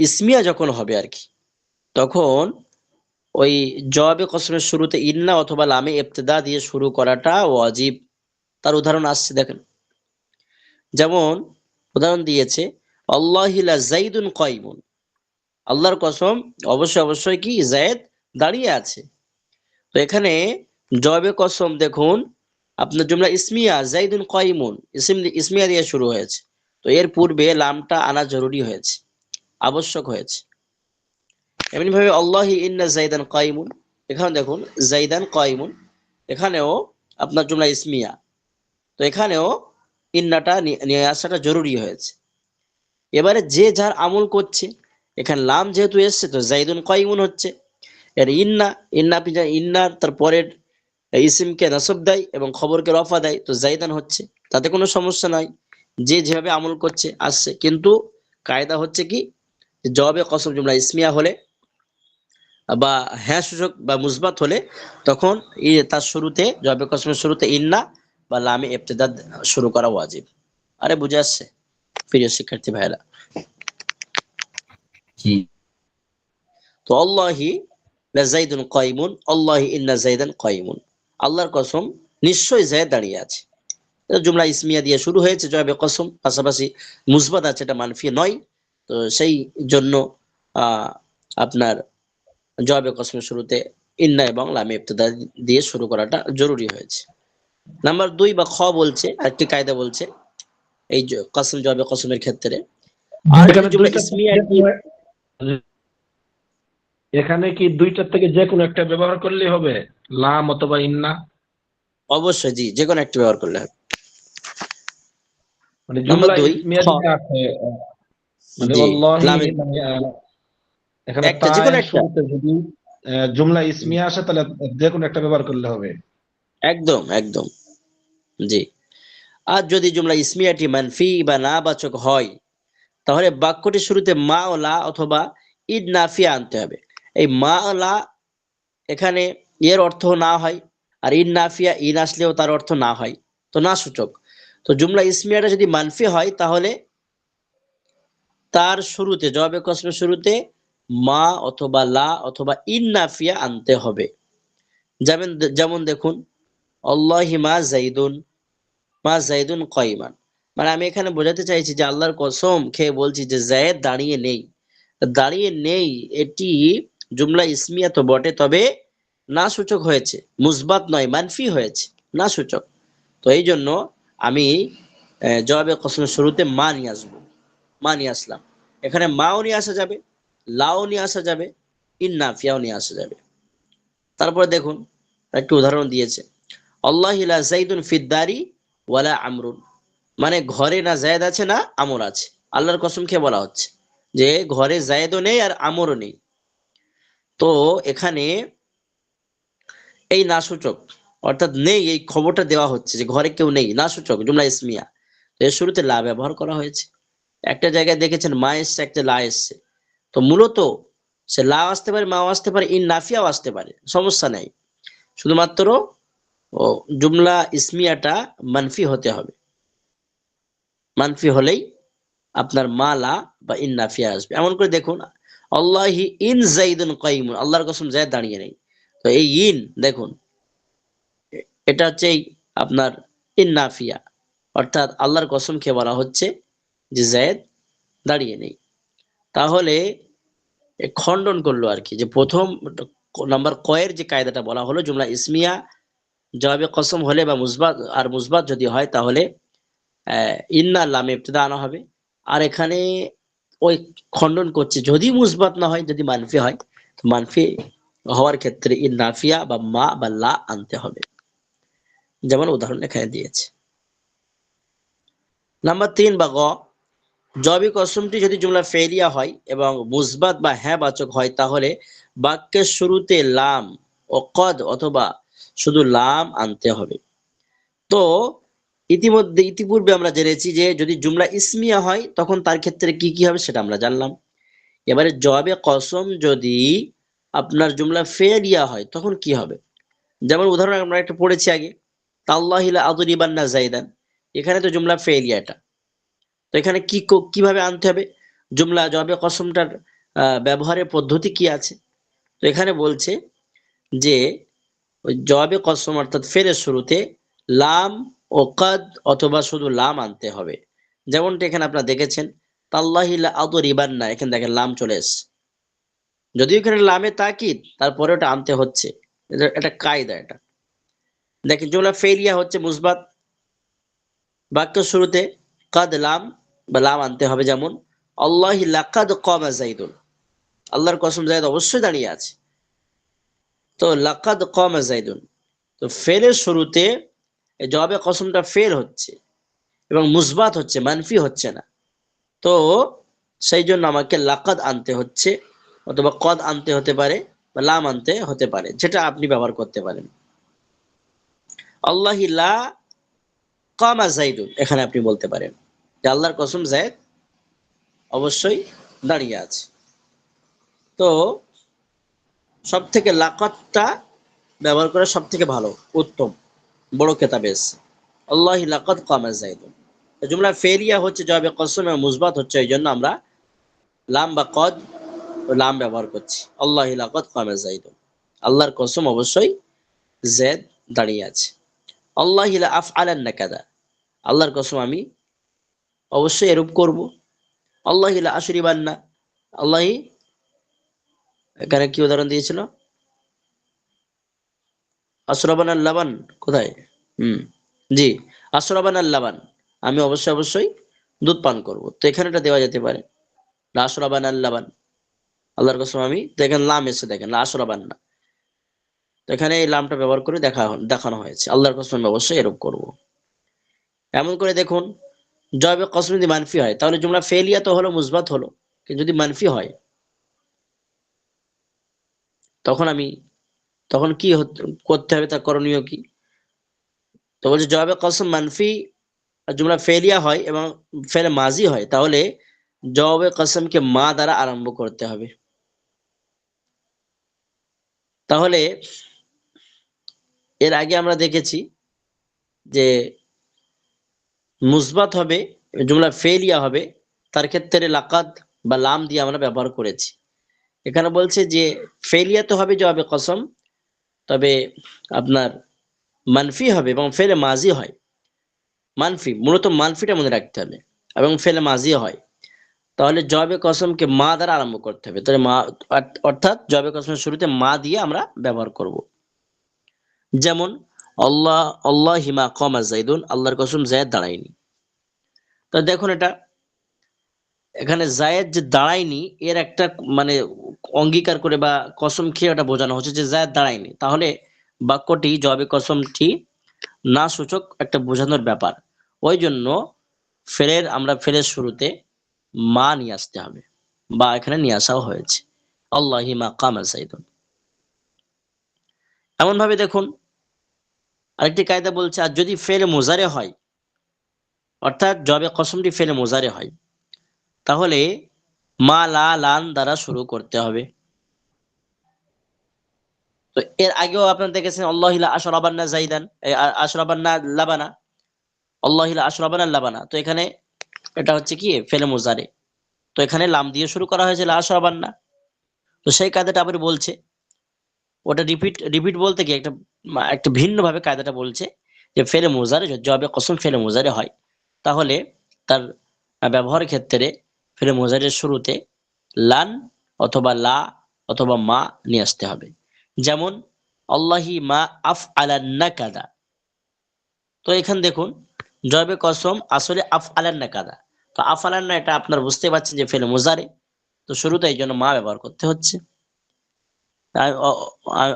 ইসমিয়া যখন হবে আর কি, তখন ওই জবাবে কসমের শুরুতে ইন্না অথবা লামে ইবতেদা দিয়ে শুরু করাটা ওয়াজিব। তার উদাহরণ আসছে, দেখেন। যেমন উদাহরণ দিয়েছে, আল্লাহি লা যাইদুন কায়িমুন, আল্লাহর কসম অবশ্যই অবশ্যই কি যায়েদ দাঁড়িয়ে আছে। তো এখানে জবাবে কসম দেখুন, আপনার জুমলা ইসমিয়া যাইদুন কায়িমুন, ইসমিয়া দিয়ে শুরু হয়েছে। তো এর পূর্বে লামটা আনা জরুরি হয়েছে, আবশ্যক হয়েছে। এমনি ভাবে আল্লাহি ইন্না যাইদান কায়িমুন, এখানে দেখুন যাইদান কায়িমুন, এখানেও আপনার জুমলা ইসমিয়া, তো এখানেও ইন্নাটা নিয়ে আসাটা জরুরি হয়েছে। এবারে যে যার আমল করছে, এখানে লাম যেহেতু এসছে, তো যাইদুন কায়িমুন হচ্ছে। এর ইন্না, আপনি জানেন ইন্নার তার পরের ইসিমকে নাসব দেয় এবং খবরকে রফা দেয়, তো যাইদান হচ্ছে, তাতে কোনো সমস্যা নাই, যে যেভাবে আমল করছে আসছে। কিন্তু কায়দা হচ্ছে কি, জবাবে কসম জুমলা ইসমিয়া হলে বা হ্যাঁ সূচক বা মুসবাত হলে তখন তার শুরুতে জবাবে কসমের শুরুতে ইন্না বা লামে ইবতিদা শুরু করা ওয়াজিব। আরে বুঝে আসছে প্রিয় শিক্ষার্থী ভাইরা? জি। তো আল্লাহি লা যাইদুন কাইমুন, আল্লাহি ইন্না যাইদান কাইমুন, আল্লাহর কসম নিশ্চয়ই যায়েদ দাঁড়িয়ে আছে। এটা জুমলা ইসমিয়া দিয়ে শুরু হয়েছে জবাবে কসম, পাশাপাশি মুসবাত আছে, এটা মানফি নয়। তো সেই জন্য আপনার জবাবে কসমের শুরুতে ইন্না এবং লামে ইবতিদা দিয়ে শুরু করাটা জরুরি হয়েছে। নাম্বার 2 বা খ বলছে, আরেকটি কায়দা বলছে এই কসম জবাবে কসমের ক্ষেত্রে, আর যদি এখানে জুমলা দুইটা ইসমিয়া যে কোনো এখানে কি দুইটার থেকে যে কোনো একটা ব্যবহার করলেই হবে, লাম অথবা ইন্না? অবশ্যই জি, যে কোনো একটি ব্যবহার করলে হবে। মানে নাম্বার জুমলা 2 ইসমিয়া খ, যেটা আছে, মানে জি আল্লাহি, লামে মানে এখানে একটা, যে কোনো তায়ের একটা, শুরুতে যদি জুমলা ইসমিয়া আসে তাহলে যে কোনো একটা ব্যবহার করলে হবে। একদম একদম জি। আর যদি জুমলা ইসমিয়াটি মানফি বা না বাচক হয় তাহলে বাক্যটির শুরুতে মা ও লা অথবা ইদ নাফিয়া আনতে হবে। এই মা ও লা এখানে এর অর্থ না হয়, আর ইন নাফিয়া ইন আসলেও তার অর্থ না হয়, তো না সূচক। তো জুমলা ইসমিয়াটা যদি মানফি হয় তাহলে তার শুরুতে জবাবে কসমের শুরুতে মা অথবা লা অথবা ইন নাফিয়া আনতে হবে। যেমন যেমন দেখুন, আল্লাহি মা জাইদুন কাইমান, মানে আমি এখানে বোঝাতে চাইছি যে আল্লাহর কসম খেয়ে বলছি যে জায়েদ দাঁড়িয়ে নেই। দাঁড়িয়ে নেই এটি জুমলা ইসমিয়া তো বটে, তবে না সূচক হয়েছে, মুসবাত নয়, মানফি হয়েছে, না সূচক। তো এই জন্য আমি জবাবে কসমের শুরুতে মা নিয়ে আসবো, মা নিয়ে আসলাম। এখানে মাও নিয়ে আসা যাবে, লাও নিয়ে আসা যাবে, ইন নাফিয়াও নিয়ে আসা যাবে। তারপরে দেখুন একটি উদাহরণ দিয়েছে, আল্লাহি লা যাইদুন ফিদ্দারি ওয়ালা আমরুন, মানে ঘরে না জায়েদ আছে না আমর আছে। আল্লাহর কসম খেয়ে বলা হচ্ছে যে ঘরে জায়েদও নেই আর আমরও নেই। তো এখানে এই না সূচক, অর্থাৎ নেই, এই খবরটা দেওয়া হচ্ছে যে ঘরে কেউ নেই, না সূচক জুমলা ইসমিয়া। তো এর শুরুতে লা ব্যবহার করা হয়েছে। একটা জায়গায় দেখেছেন মা এসছে, একটা লা এসছে। তো মূলত সে লা আসতে পারে, মাও আসতে পারে, ইন নাফিয়াও আসতে পারে, সমস্যা নাই। শুধুমাত্র ও জুমলা ইসমিয়াটা মানফি হতে হবে, মানফি হলেই আপনার মালা বা ইন নাফিয়া আসবে। এমন করে দেখুন, আল্লাহি ইন যাইদুন কাইমুন, আল্লাহর কসম জায়েদ দাঁড়িয়ে নেই। তো এই ইন দেখুন, এটা হচ্ছে আপনার ইন নাফিয়া, অর্থাৎ আল্লাহর কসম খেয়ে বলা হচ্ছে যে জায়েদ দাঁড়িয়ে নেই। তাহলে খণ্ডন করলো আর কি, যে প্রথম নাম্বার কয়ের যে কায়দাটা বলা হলো, জুমলা ইসমিয়া জবাবে কসম হলে বা মুসবাত, আর মুসবাত যদি হয় তাহলে ইন্না লামে ইবতিদা আনা হবে। আর এখানে ওই খণ্ডন করছে যদি মুসবাত না হয়, যদি মানফি হয়, তো মানফি হওয়ার ক্ষেত্রে ইন নাফিয়া বা মা বা লা আনতে হবে, যেমন উদাহরণ এখানে দিয়েছে। নাম্বার 3 বা গ, জবি কসমটি যদি জুমলা ফেলিয়া হয় এবং মুসবাত বা হ্যাঁ বাচক হয় তাহলে বাক্যের শুরুতে লাম ও কদ অথবা শুধু লাম আনতে হবে। তো ইতিপূর্বে আমরা জেনেছি যে যদি জুমলা ইসমিয়া হয় তখন তার ক্ষেত্রে কি কি হবে সেটা আমরা জানলাম। এবারে জবাবে কসম যদি আপনার জুমলা ফেলিয়া হয় তখন কি হবে, যেমন উদাহরণ আমরা একটা পড়েছি আগে, তাল্লাহি লা আদরিবান্না যাইদান, এখানে তো জুমলা ফেলিয়া এটা। তো এখানে কিভাবে আনতে হবে, জুমলা জবাবে কসমটার ব্যবহারের পদ্ধতি কি আছে? তো এখানে বলছে যে ওই জবাবে কসম অর্থাৎ ফেলের শুরুতে লাম ও কাদ অথবা শুধু লাম আনতে হবে। যেমনটা এখানে আপনারা দেখেছেন, তাল্লাহি লা আদরিবান্না, এখানে দেখেন লাম চলে এসছে, যদিও এখানে লামে তাকিদ, তারপরে ওটা আনতে হচ্ছে, এটা কায়দা। এটা দেখেন জুমলা ফেলিয়া হচ্ছে মুসবাত, বাক্য শুরুতে কাদ লাম বা লাম আনতে হবে, যেমন আল্লাহি লাকাদ কামা যাইদুন, আল্লাহর কসম জায়েদ অবশ্যই দাঁড়িয়ে আছে। তো লাকাদ কামা যাইদুন, তো ফেলের শুরুতে জবাবে কসমটা ফেল হচ্ছে এবং মুসবাত হচ্ছে, মানফি হচ্ছে না। তো সেই জন্য আমাকে লাকাদ আনতে হচ্ছে, অথবা কদ আনতে হতে পারে বা লাম আনতে হতে পারে, যেটা আপনি ব্যবহার করতে পারেন। আল্লাহি লা কামা যাইদুন, এখানে আপনি বলতে পারেন যে আল্লাহর কসম জায়েদ অবশ্যই দাঁড়িয়ে আছে। তো সব থেকে লাকাতটা ব্যবহার করা সব থেকে ভালো, উত্তম, বড় কেতাবে এসেছে। আল্লাহি লাকাদ কামা যাইদুন, জুমলা ফেলিয়া হচ্ছে জবাবে কসম এবং মুসবাত হচ্ছে, এই জন্য আমরা লাম বা কদ, লাম ব্যবহার করছি। আল্লাহি লাকাদ কামা যাইদুন, আল্লাহর কসম অবশ্যই জেদ দাঁড়িয়ে আছে। আল্লাহি লা আফআলান্না কাদা, আল্লাহর কসম আমি অবশ্যই এরূপ করব। আল্লাহি লা আশরিবান্না, আল্লাহি, এখানে কি উদাহরণ দিয়েছিল? আশরাবান আল লাবান, কোথায়? জি, আশরাবান আল লাবান, আমি অবশ্যই অবশ্যই দুধ পান করব। তো এখানে এটা দেওয়া যেতে পারে, লা আশরাবান আল লাবান, আল্লাহর কসম আমি, তো এখানে লাম এসে দেখেন, লা আশরাবান না, তো এখানে এই লামটা ব্যবহার করে দেখানো হয়েছে, আল্লাহর কসম আমি অবশ্যই এরূপ করব। এমন করে দেখুন, জবাবে কসম যদি মানফি হয় তাহলে জুমলা ফেলিয়া তো হলো, মুসবাত হলো, কিন্তু যদি মানফি হয় তখন তখন কি করতে হবে, তার করণীয় কি? তো বলছে জবাবে কসম মানফি জুমলা ফেলিয়া হয় এবং ফেলে মাজি হয়, তাহলে জবাবে কসমকে মা দ্বারা আরম্ভ করতে হবে। তাহলে এর আগে আমরা দেখেছি যে মুসবাত হবে, জুমলা ফেলিয়া হবে, তার ক্ষেত্রে লাকাদ বা লাম দিয়ে আমরা ব্যবহার করেছি। এখানে বলছে যে ফেলিয়া তো হবে জবাবে কসম, তবে আপনার মানফি হবে এবং ফেলে মাজি হয়। মানফি, মূলত মানফিটা মনে রাখতে হবে, এবং ফেলে মাজি হয়, তাহলে জবাবে কসমকে মা দ্বারা আরম্ভ করতে হবে। তাহলে মা, অর্থাৎ জবাবে কসমের শুরুতে মা দিয়ে আমরা ব্যবহার করব। যেমন আল্লাহ, আল্লাহিমা কমা যাইদুন, আল্লাহর কসম জায়েদ দাঁড়ায়নি। তো দেখুন, এখানে জায়েদ যে দাঁড়ায়নি এর একটা মানে অঙ্গীকার করে বা কসম খেয়ে ওটা বোঝানো হচ্ছে যে জায়েদ দাঁড়ায়নি, তাহলে বাক্যটি জবাবে কসমটি না সূচক একটা বোঝানোর ব্যাপার। ওই জন্য আমরা ফেলের শুরুতে মা নিয়ে আসতে হবে, বা এখানে নিয়ে আসাও হয়েছে, আল্লাহিমা কামা যাইদুন। এমন ভাবে দেখুন, আরেকটি কায়দা বলছে, আর যদি ফেলে মুজারে হয়, অর্থাৎ জবে কসমটি ফেলে মুজারে হয়, তাহলে মা লা লান দ্বারা শুরু করতে হবে। তো এর আগেও আপনারা দেখেছেন আল্লাহিলা আশরাবান্না জাইদান, আশরাবান্না লাবানা, আল্লাহিলা আশরাবান্না লাবানা, তো এখানে এটা হচ্ছে কি ফেলে মুজারে, তো এখানে লাম দিয়ে শুরু করা হয়েছে লা আশরাবান্না। তো সেই কায়দাটা আবার বলছে, ওটা রিপিট রিপিট বলতে কি একটা একটা ভিন্ন ভাবে কায়দাটা বলছে যে ফেলে মুজারে, জবে কসম ফেলে মুজারে হয়, তাহলে তার ব্যবহারের ক্ষেত্রে ফেলে মুজারের শুরুতে লান অথবা লা অথবা মা নিয়ে আসতে হবে। যেমন আল্লাহি মা আফ আলান্না কাদা, তো এখানে দেখুন জবে কসম আসলে আফ আলান্না কাদা, তো আফ আলান্না এটা আপনার বুঝতে পারছেন যে ফেলে মুজারে, তো শুরুতে এই জন্য মা ব্যবহার করতে হচ্ছে।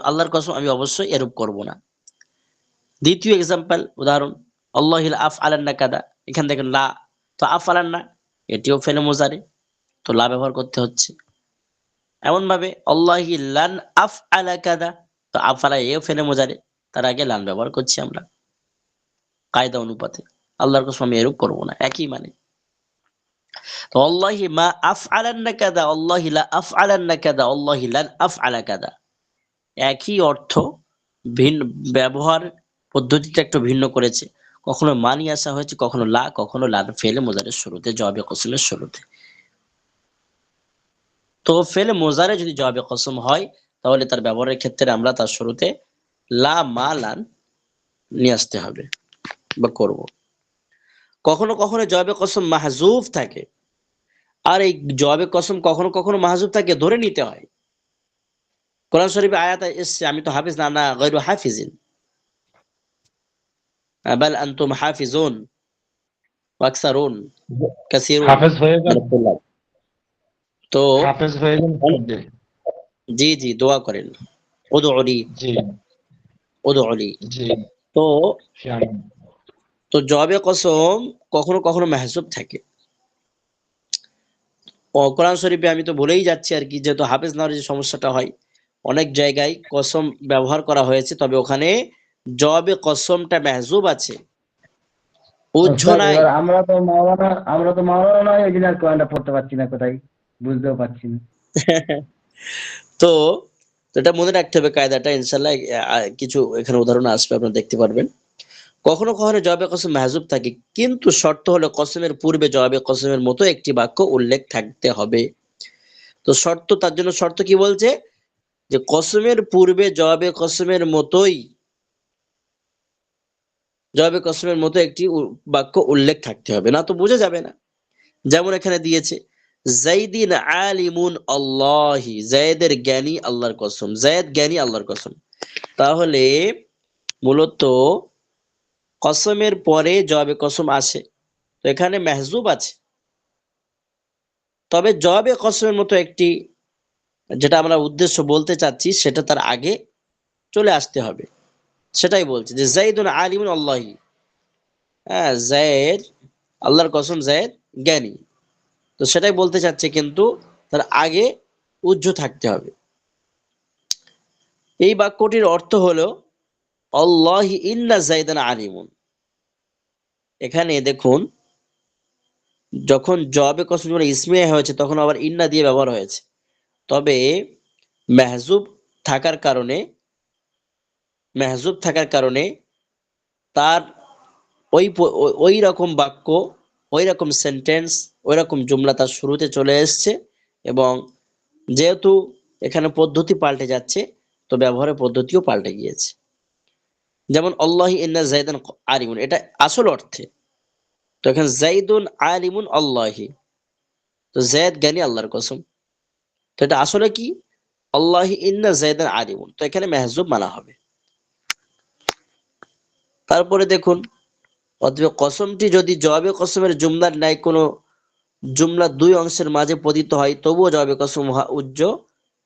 আল্লাহর কসম আমি অবশ্যই এরূপ করব না। দ্বিতীয় এক্সাম্পল, উদাহরণ, আল্লাহিল আফ আলান্না কাদা, এখান থেকে লা, তো আফ আলান্না এটিও ফেলে মুজারে, তো লা ব্যবহার করতে হচ্ছে। এমন ভাবে আল্লাহি লান আফ আলা কাদা, তো আফ আলা এও ফেলে মুজারে, তার আগে লান ব্যবহার করছি আমরা কায়দা অনুপাতে। আল্লাহর কসম আমি এরূপ করব না, একই মানে। তো আল্লাহি মা আফ আলান্না কাদা, আল্লাহি লা আফ আলান্না কাদা, আল্লাহি লান আফ আলা কাদা, একই অর্থ, ভিন্ন ব্যবহার পদ্ধতিটা একটু ভিন্ন করেছে। কখনো মা নিয়ে আসা হয়েছে, কখনো লা, কখনো লা ফেলে মোজারের শুরুতে, জবাবে কসমের শুরুতে। তো ফেলে মোজারে যদি জবাবে কসম হয়, তাহলে তার ব্যবহারের ক্ষেত্রে আমরা তার শুরুতে লা মা লান নিয়ে আসতে হবে বা করব। কখনো কখনো জবাবে কসম মাহজুফ থাকে, আর এই জবাবে কসম কখনো কখনো মাহজুফ থাকে, ধরে নিতে হয়। কোরআন শরীফে আয়াত এসছে, আমি তো হাফিজ না, না গায়রু হাফিজিন, বাল আনতুম হাফিজুন ওয়াকসারুন কাসিরুন হাফেজ হয়ে গেল, মিনাত-তুল্লাব। তো হাফেজ হয়ে গেল। জি জি, দোয়া করেন, উদউলি জি উদউলি। জি, তো শিয়াম। তো জবাবে কসম কখনো কখনো মাহজুব থাকে। কোরআন শরীফে আমি তো বলেই যাচ্ছি আর কি, যেহেতু হাফেজ না হওয়ার যে সমস্যাটা হয়, অনেক জায়গায় কসম ব্যবহার করা হয়েছে, তবে ওখানে জবাবে কসমটা মাহজুব আছে, উজ্জ ওস্তাদ, নাই। এবার আমরা তো মাওলানা নয়, এই জন্য আর কোরআনটা পড়তে পারছি না, কোথায় বুঝতেও পারছি না। তো তো এটা মনে রাখতে হবে কায়দাটা, ইনশাল্লাহ কিছু এখানে উদাহরণ আসবে, আপনারা দেখতে পারবেন। কখনো কখনো জবাবে কসম মাহজুব থাকে, কিন্তু শর্ত হলো কসমের পূর্বে জবাবে কসমের মতো একটি বাক্য উল্লেখ থাকতে হবে। তো শর্ত, তার জন্য শর্ত কি বলছে, যে কসমের পূর্বে জবাবে কসমের মতোই, জবাবে কসমের মতো একটি বাক্য উল্লেখ থাকতে হবে, না তো বোঝা যাবে না। যেমন এখানে দিয়েছে জাইদিন আলিমুন আল্লাহি, জায়েদের জ্ঞানী আল্লাহর কসম, জায়েদ জ্ঞানী আল্লাহর কসম। তাহলে মূলত কসমের পরে জবাবে কসম আসে, তো এখানে মেহজুব আছে, তবে জবাবে কসমের মতো একটি, যেটা আমরা উদ্দেশ্য বলতে চাচ্ছি, সেটা তার আগে চলে আসতে হবে। সেটাই বলছে যে জাইদুন আলিমুন আল্লাহি, হ্যাঁ জায়েদ আল্লাহর কসম, জায়েদ জ্ঞানী, তো সেটাই বলতে চাচ্ছে, কিন্তু তার আগে উজ্জ থাকতে হবে। এই বাক্যটির অর্থ হলো আল্লাহি ইন্না জাইদান আলিমুন। এখানে দেখুন, যখন জবাবে কসম ইসমিয়া হয়েছে তখন আবার ইন্না দিয়ে ব্যবহার হয়েছে, তবে মেহজুব থাকার কারণে, মেহজুব থাকার কারণে তার ওই রকম বাক্য, ওই রকম সেন্টেন্স, ওই রকম জুমলা তার শুরুতে চলে এসছে, এবং যেহেতু এখানে পদ্ধতি পাল্টে যাচ্ছে, তো ব্যবহারের পদ্ধতিও পাল্টে গিয়েছে। যেমন আল্লাহি ইন্না জাইদান আলিমুন, এটা আসল অর্থে, তো এখানে জাইদুন আলিমুন আল্লাহি, তো জায়দ জ্ঞানী আল্লাহর কসম, তো এটা আসলে কি, আল্লাহি ইন্না জাইদান আলিমুন, তো এখানে মেহজুব মানা হবে। তারপরে দেখুন, অতএব কসমটি যদি জবাবে কসমের জুমলার ন্যায় কোনো জুমলা দুই অংশের মাঝে পতিত হয়, তবুও জবাবে কসম উজ্জ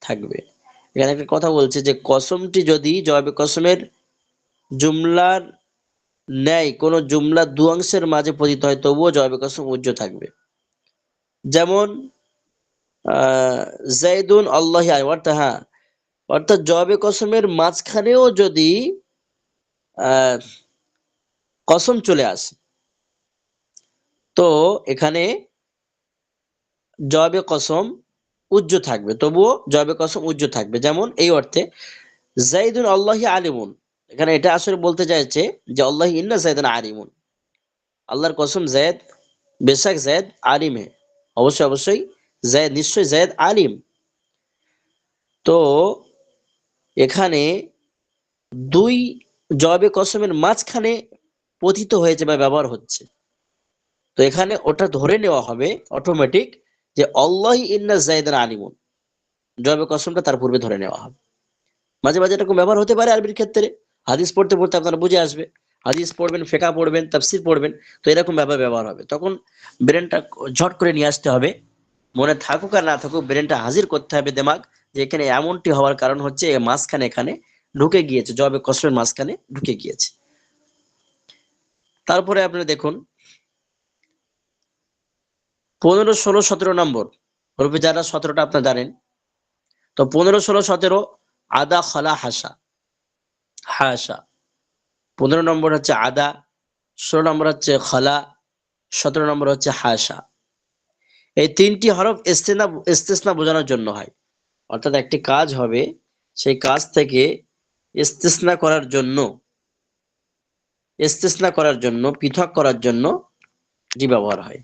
থাকবে। এখানে একটা কথা বলছে যে কসমটি যদি জবাবে কসমের জুমলার ন্যায় কোনো জুমলা দু অংশের মাঝে পতিত হয়, তবুও জবাবে কসম উজ্জ থাকবে। যেমন জাইদুন আল্লাহি আলিম, অর্থাৎ হ্যাঁ, অর্থাৎ জবাবে কসমের মাঝখানেও যদি আহ কসম চলে আসে, তো এখানে জবাবে কসম উজ্জ থাকবে, তবুও জবাবে কসম উজ্জ থাকবে। যেমন এই অর্থে জাইদুন আল্লাহি আলিমুন, এখানে এটা আসলে বলতে চাইছে যে আল্লাহি ইন্না জাইদান আলিমুন, আল্লাহর কসম জায়েদ, বেশক জায়েদ আলিম হে, অবশ্যই অবশ্যই জায়েদ, নিশ্চয় জায়েদ আলিম। তো এখানে দুই জবাবে কসমের মাঝখানে পতিত হয়েছে বা ব্যবহার হচ্ছে, তো এখানে ওটা ধরে নেওয়া হবে অটোমেটিক যে আল্লাহি ইন্না জাইদান আলিমুন, জবাবে কসমটা তার পূর্বে ধরে নেওয়া হবে। মাঝে মাঝে এরকম ব্যবহার হতে পারে আরবির ক্ষেত্রে, হাদিস পড়তে পড়তে আপনারা বুঝে আসবে, হাদিস পড়বেন, ফিকহ পড়বেন, তাফসীর পড়বেন, তো এরকম ব্যবহার হবে, তখন ব্রেনটা ঝট করে নিয়ে আসতে হবে, মনে থাকুক আর না থাকুক ব্রেনটা হাজির করতে হবে দিমাগ, যে এখানে এমনটি হওয়ার কারণ হচ্ছে মাঝখানে এখানে ঢুকে গিয়েছে, জবাবে কসমের মাঝখানে ঢুকে গিয়েছে। তারপরে আপনি দেখুন 15, 16, 17 নম্বর হরফে যারা 17টা আপনারা জানেন, তো 15, 16, 17 আদা খালা হাসা, হাসা 15 নম্বর হচ্ছে আদা, 16 নম্বর হচ্ছে খালা, 17 নম্বর হচ্ছে হাসা। এই তিনটি হরফ ইস্তিসনা বোঝানোর জন্য হয়, অর্থাৎ একটি কাজ হবে, সেই কাজ থেকে ইস্তিসনা করার জন্য, ইস্তিসনা করার জন্য, পৃথক করার জন্য এটি ব্যবহার হয়।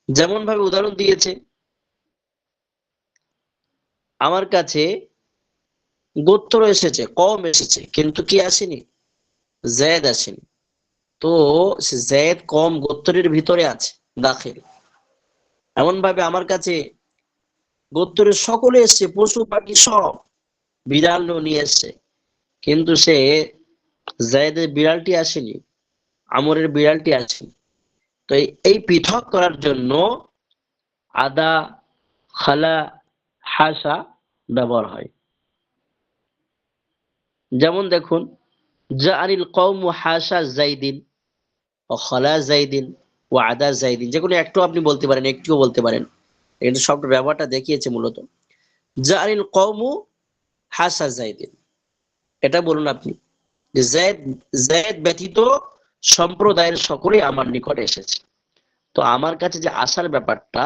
যেমন ভাবে উদাহরণ দিয়েছে, আমার কাছে গোত্র এসেছে, কম এসেছে, কিন্তু কি আসেনি, জায়েদ আসেনি, তো সে জায়েদ কম গোত্রের ভিতরে আছে, দাখিল। এমন ভাবে আমার কাছে গোত্রের সকলে এসছে, পশু পাখি সব, বিড়াল নিয়ে এসছে, কিন্তু সে জায়েদের বিড়ালটি আসেনি, আমরের বিড়ালটি আসেনি, তো এই পৃথক করার জন্য আদা, খালা, হাসা ব্যবহার হয়। যেমন দেখুন জাআনিল কওমু হাসা জাইদিন ও খালা জাইদিন ও আদা জাইদিন, যেগুলো একটু আপনি বলতে পারেন, একটুও বলতে পারেন, কিন্তু সব ব্যবহারটা দেখিয়েছে মূলত। জাআনিল কওমু হাসা জাইদিন, এটা বলুন আপনি যে জায়েদ ব্যতীত সম্প্রদায়ের সকলেই আমার নিকট এসেছে, তো আমার কাছে যে আসার ব্যাপারটা,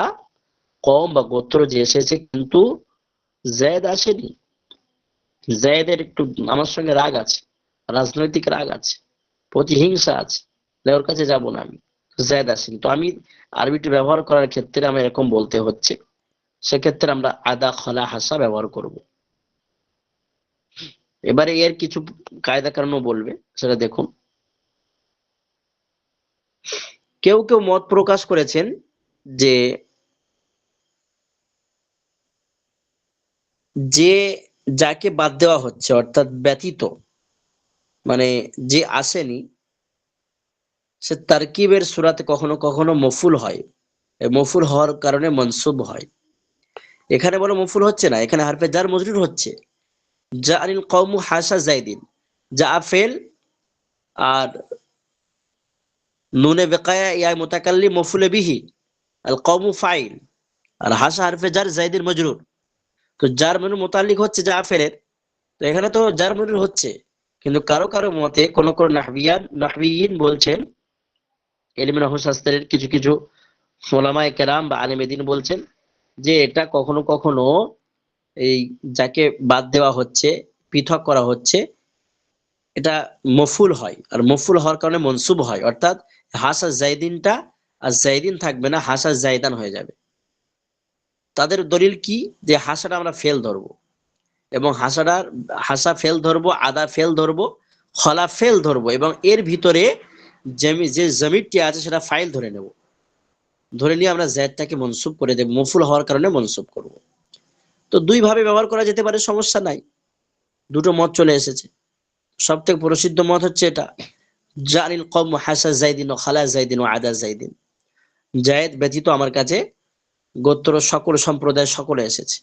কম বা গোত্র যে এসেছে, কিন্তু জায়েদ আসেনি, জায়েদের একটু আমার সঙ্গে রাগ আছে, রাজনৈতিক রাগ আছে, প্রতিহিংসা আছে, তাই ওর কাছে যাব না আমি। জায়েদ আসেনি, তো আমি আরবিটি ব্যবহার করার ক্ষেত্রে আমি এরকম বলতে হচ্ছে, সেক্ষেত্রে আমরা আদা খলা হাসা ব্যবহার করব। এবারে এর কিছু কায়দা কারণও বলবে, সেটা দেখুন। কেউ কেউ মত প্রকাশ করেছেন যে যে যাকে বাদ দেওয়া হচ্ছে অর্থাৎ ব্যতীত, মানে যে আসেনি, সে তারকিবের সূরাতে কখনো কখনো মফুল হয়, এই মফুল হওয়ার কারণে মনসুব হয়। এখানে বলো মফুল হচ্ছে না, এখানে হারফে জার মজরুর হচ্ছে। যা আনিল কওমু হাসা জাইদিন, যা ফেল, আর নুনে বেকায়া ইয়া মুতাকাল্লিম মফুলে বিহি, আল কওমু ফাইল, আর হাসা হারফে জার জাইদিন মজরুর। তো জার মজরুর মুতাল্লিক হচ্ছে যা ফেলের, তো এখানে তো জার মজরুর হচ্ছে। কিন্তু কারো কারো মতে কোন কোন নাহবিয়িন বলছেন, ইলমে নহু শাস্ত্রের কিছু কিছু ওলামায়ে কেরাম বা আলেমে দ্বীন বলছেন যে এটা কখনো কখনো এই যাকে বাদ দেওয়া হচ্ছে, পৃথক করা হচ্ছে, এটা মফুল হয়, আর মফুল হওয়ার কারণে মনসুব হয়। অর্থাৎ হাসা জাইদিনটা আর জাইদিন থাকবে না, হাসা জাইদান হয়ে যাবে। তাদের দলিল কি, যে হাসাটা আমরা ফেল ধরবো, এবং হাসা ফেল ধরবো, আদা ফেল ধরবো, খলা ফেল ধরবো, এবং এর ভিতরে যে জমিরটি আছে সেটা ফাইল ধরে নেব, ধরে নিয়ে আমরা জায়দটাকে মনসুব করে দেব, মফুল হওয়ার কারণে মনসুব করব। তো দুই ভাবে ব্যবহার করা যেতে পারে, সমস্যা নাই, দুটো মত চলে এসেছে। সব থেকে প্রসিদ্ধ মত হচ্ছে এটা, জানিল কওম হাসা জাইদিন ও খালা জাইদিন ও আদা জাইদিন, জায়েদ ব্যতীত আমার কাছে গোত্র সকল সম্প্রদায় সকলে এসেছে।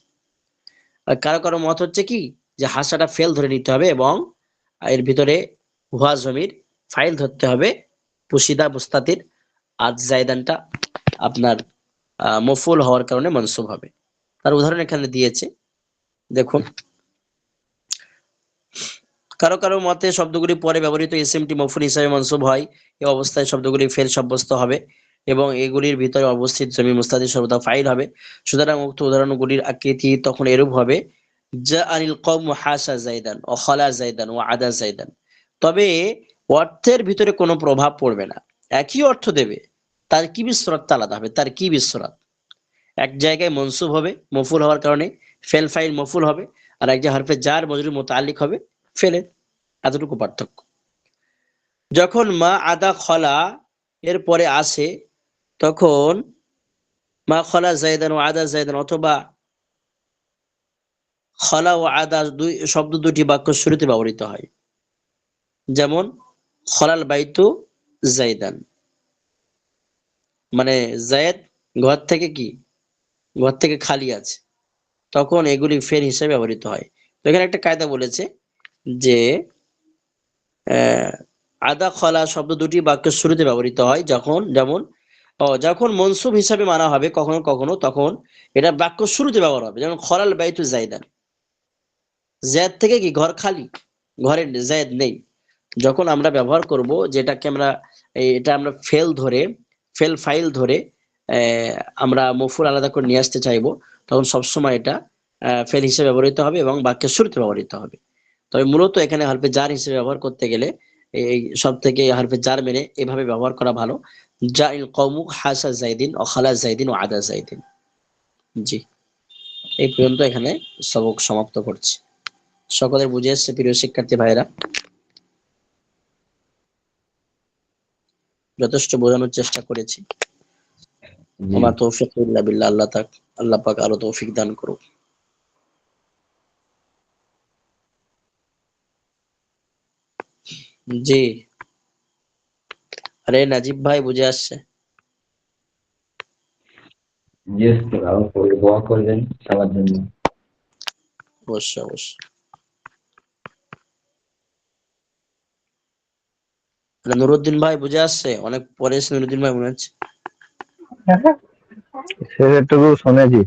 আর কারো কারো মত হচ্ছে কি, যে হাসাটা ফেল ধরে নিতে হবে এবং এর ভিতরে হুয়া জমির ফাইল ধরতে হবে, পুশিদা মুস্তাতির, আর জায়দানটা আপনার মফুল হওয়ার কারণে মনসুব হবে। তার উদাহরণ এখানে দিয়েছে, দেখুন। কারো কারো মতে শব্দগুলি পরে ব্যবহৃত ইসিমটি মফুল হিসাবে মনসুব হয়, এই অবস্থায় শব্দগুলি ফেল সাব্যস্ত হবে এবং এগুলির ভিতরে অবস্থিত জমি মুস্তাতির সর্বদা ফাইল হবে। সুতরাং উক্ত উদাহরণগুলির আকৃতি তখন এরূপ হবে, যা আনিল কওম হাসা জাইদান ও খলা জাইদান ও আদা জাইদান। তবে অর্থের ভিতরে কোনো প্রভাব পড়বে না, একই অর্থ দেবে, তার কি বিশ্বরাত আলাদা হবে। তার কি বিশ্বরাত, এক জায়গায় মনসুব হবে মফুল হওয়ার কারণে, ফেল ফাইল মফুল হবে, আর এক জায়গায় হরফে জার মজরুর মুতাআল্লিক হবে ফেলের, এতটুকু পার্থক্য। যখন মা আদা খলা এর পরে আসে, তখন মা খলা জায়দান ও আদা জায়দান, অথবা খলা ও আদা শব্দ দুটি বাক্য শুরুতে ব্যবহৃত হয়। যেমন খলাল বাইতু জায়দান, মানে জায়েদ ঘর থেকে কি, ঘর থেকে খালি আছে, তখন এগুলি ফেল হিসেবে ব্যবহৃত হয়। তো এখানে একটা কায়দা বলেছে যে আদা খলা শব্দ দুটি বাক্যের শুরুতে ব্যবহৃত হয়, যখন মনসুব হিসাবে মানা হবে কখনো কখনো, তখন এটা বাক্য শুরুতে ব্যবহার হবে। যেমন খলাল বাইতু জায়দান, জায়দ থেকে কি ঘর খালি, ঘরে জায়দ নেই। যখন আমরা ব্যবহার করব যেটাকে আমরা এটা আমরা ফেল ফাইল ধরে আমরা মফুল আলাদা করে নিয়ে আসতে চাইবো, তখন সবসময় এটা ফেল হিসেবে ব্যবহৃত হবে এবং বাক্যের শুরুতে ব্যবহৃত হবে। তবে মূলত এখানে হরফে জার হিসেবে ব্যবহার করতে গেলে এই সব থেকে হরফে জার মেনে এভাবে ব্যবহার করা ভালো, জাইল কওমু হাসা জাইদিন ও খালা জাইদিন ও আদা জাইদিন। জি, এই পর্যন্ত এখানে সবক সমাপ্ত করছি। সকলের বুঝে এসছে প্রিয় শিক্ষার্থী ভাইরা? যথেষ্ট বোঝানোর চেষ্টা করেছি। আমার তৌফিক ইল্লা বিল্লাহ, আল্লাহ পাক আরো তৌফিক দান করুক। জি, আরে নাজিব ভাই বুঝে আসছে? দোয়া করবেন সবার জন্য। অবশ্যই অবশ্যই। নুরুদ্দিন ভাই বুঝে আসছে? অনেক পরে এসে নুরুদ্দিন ভাই মনে হচ্ছে। সেটুকু শুনেছি।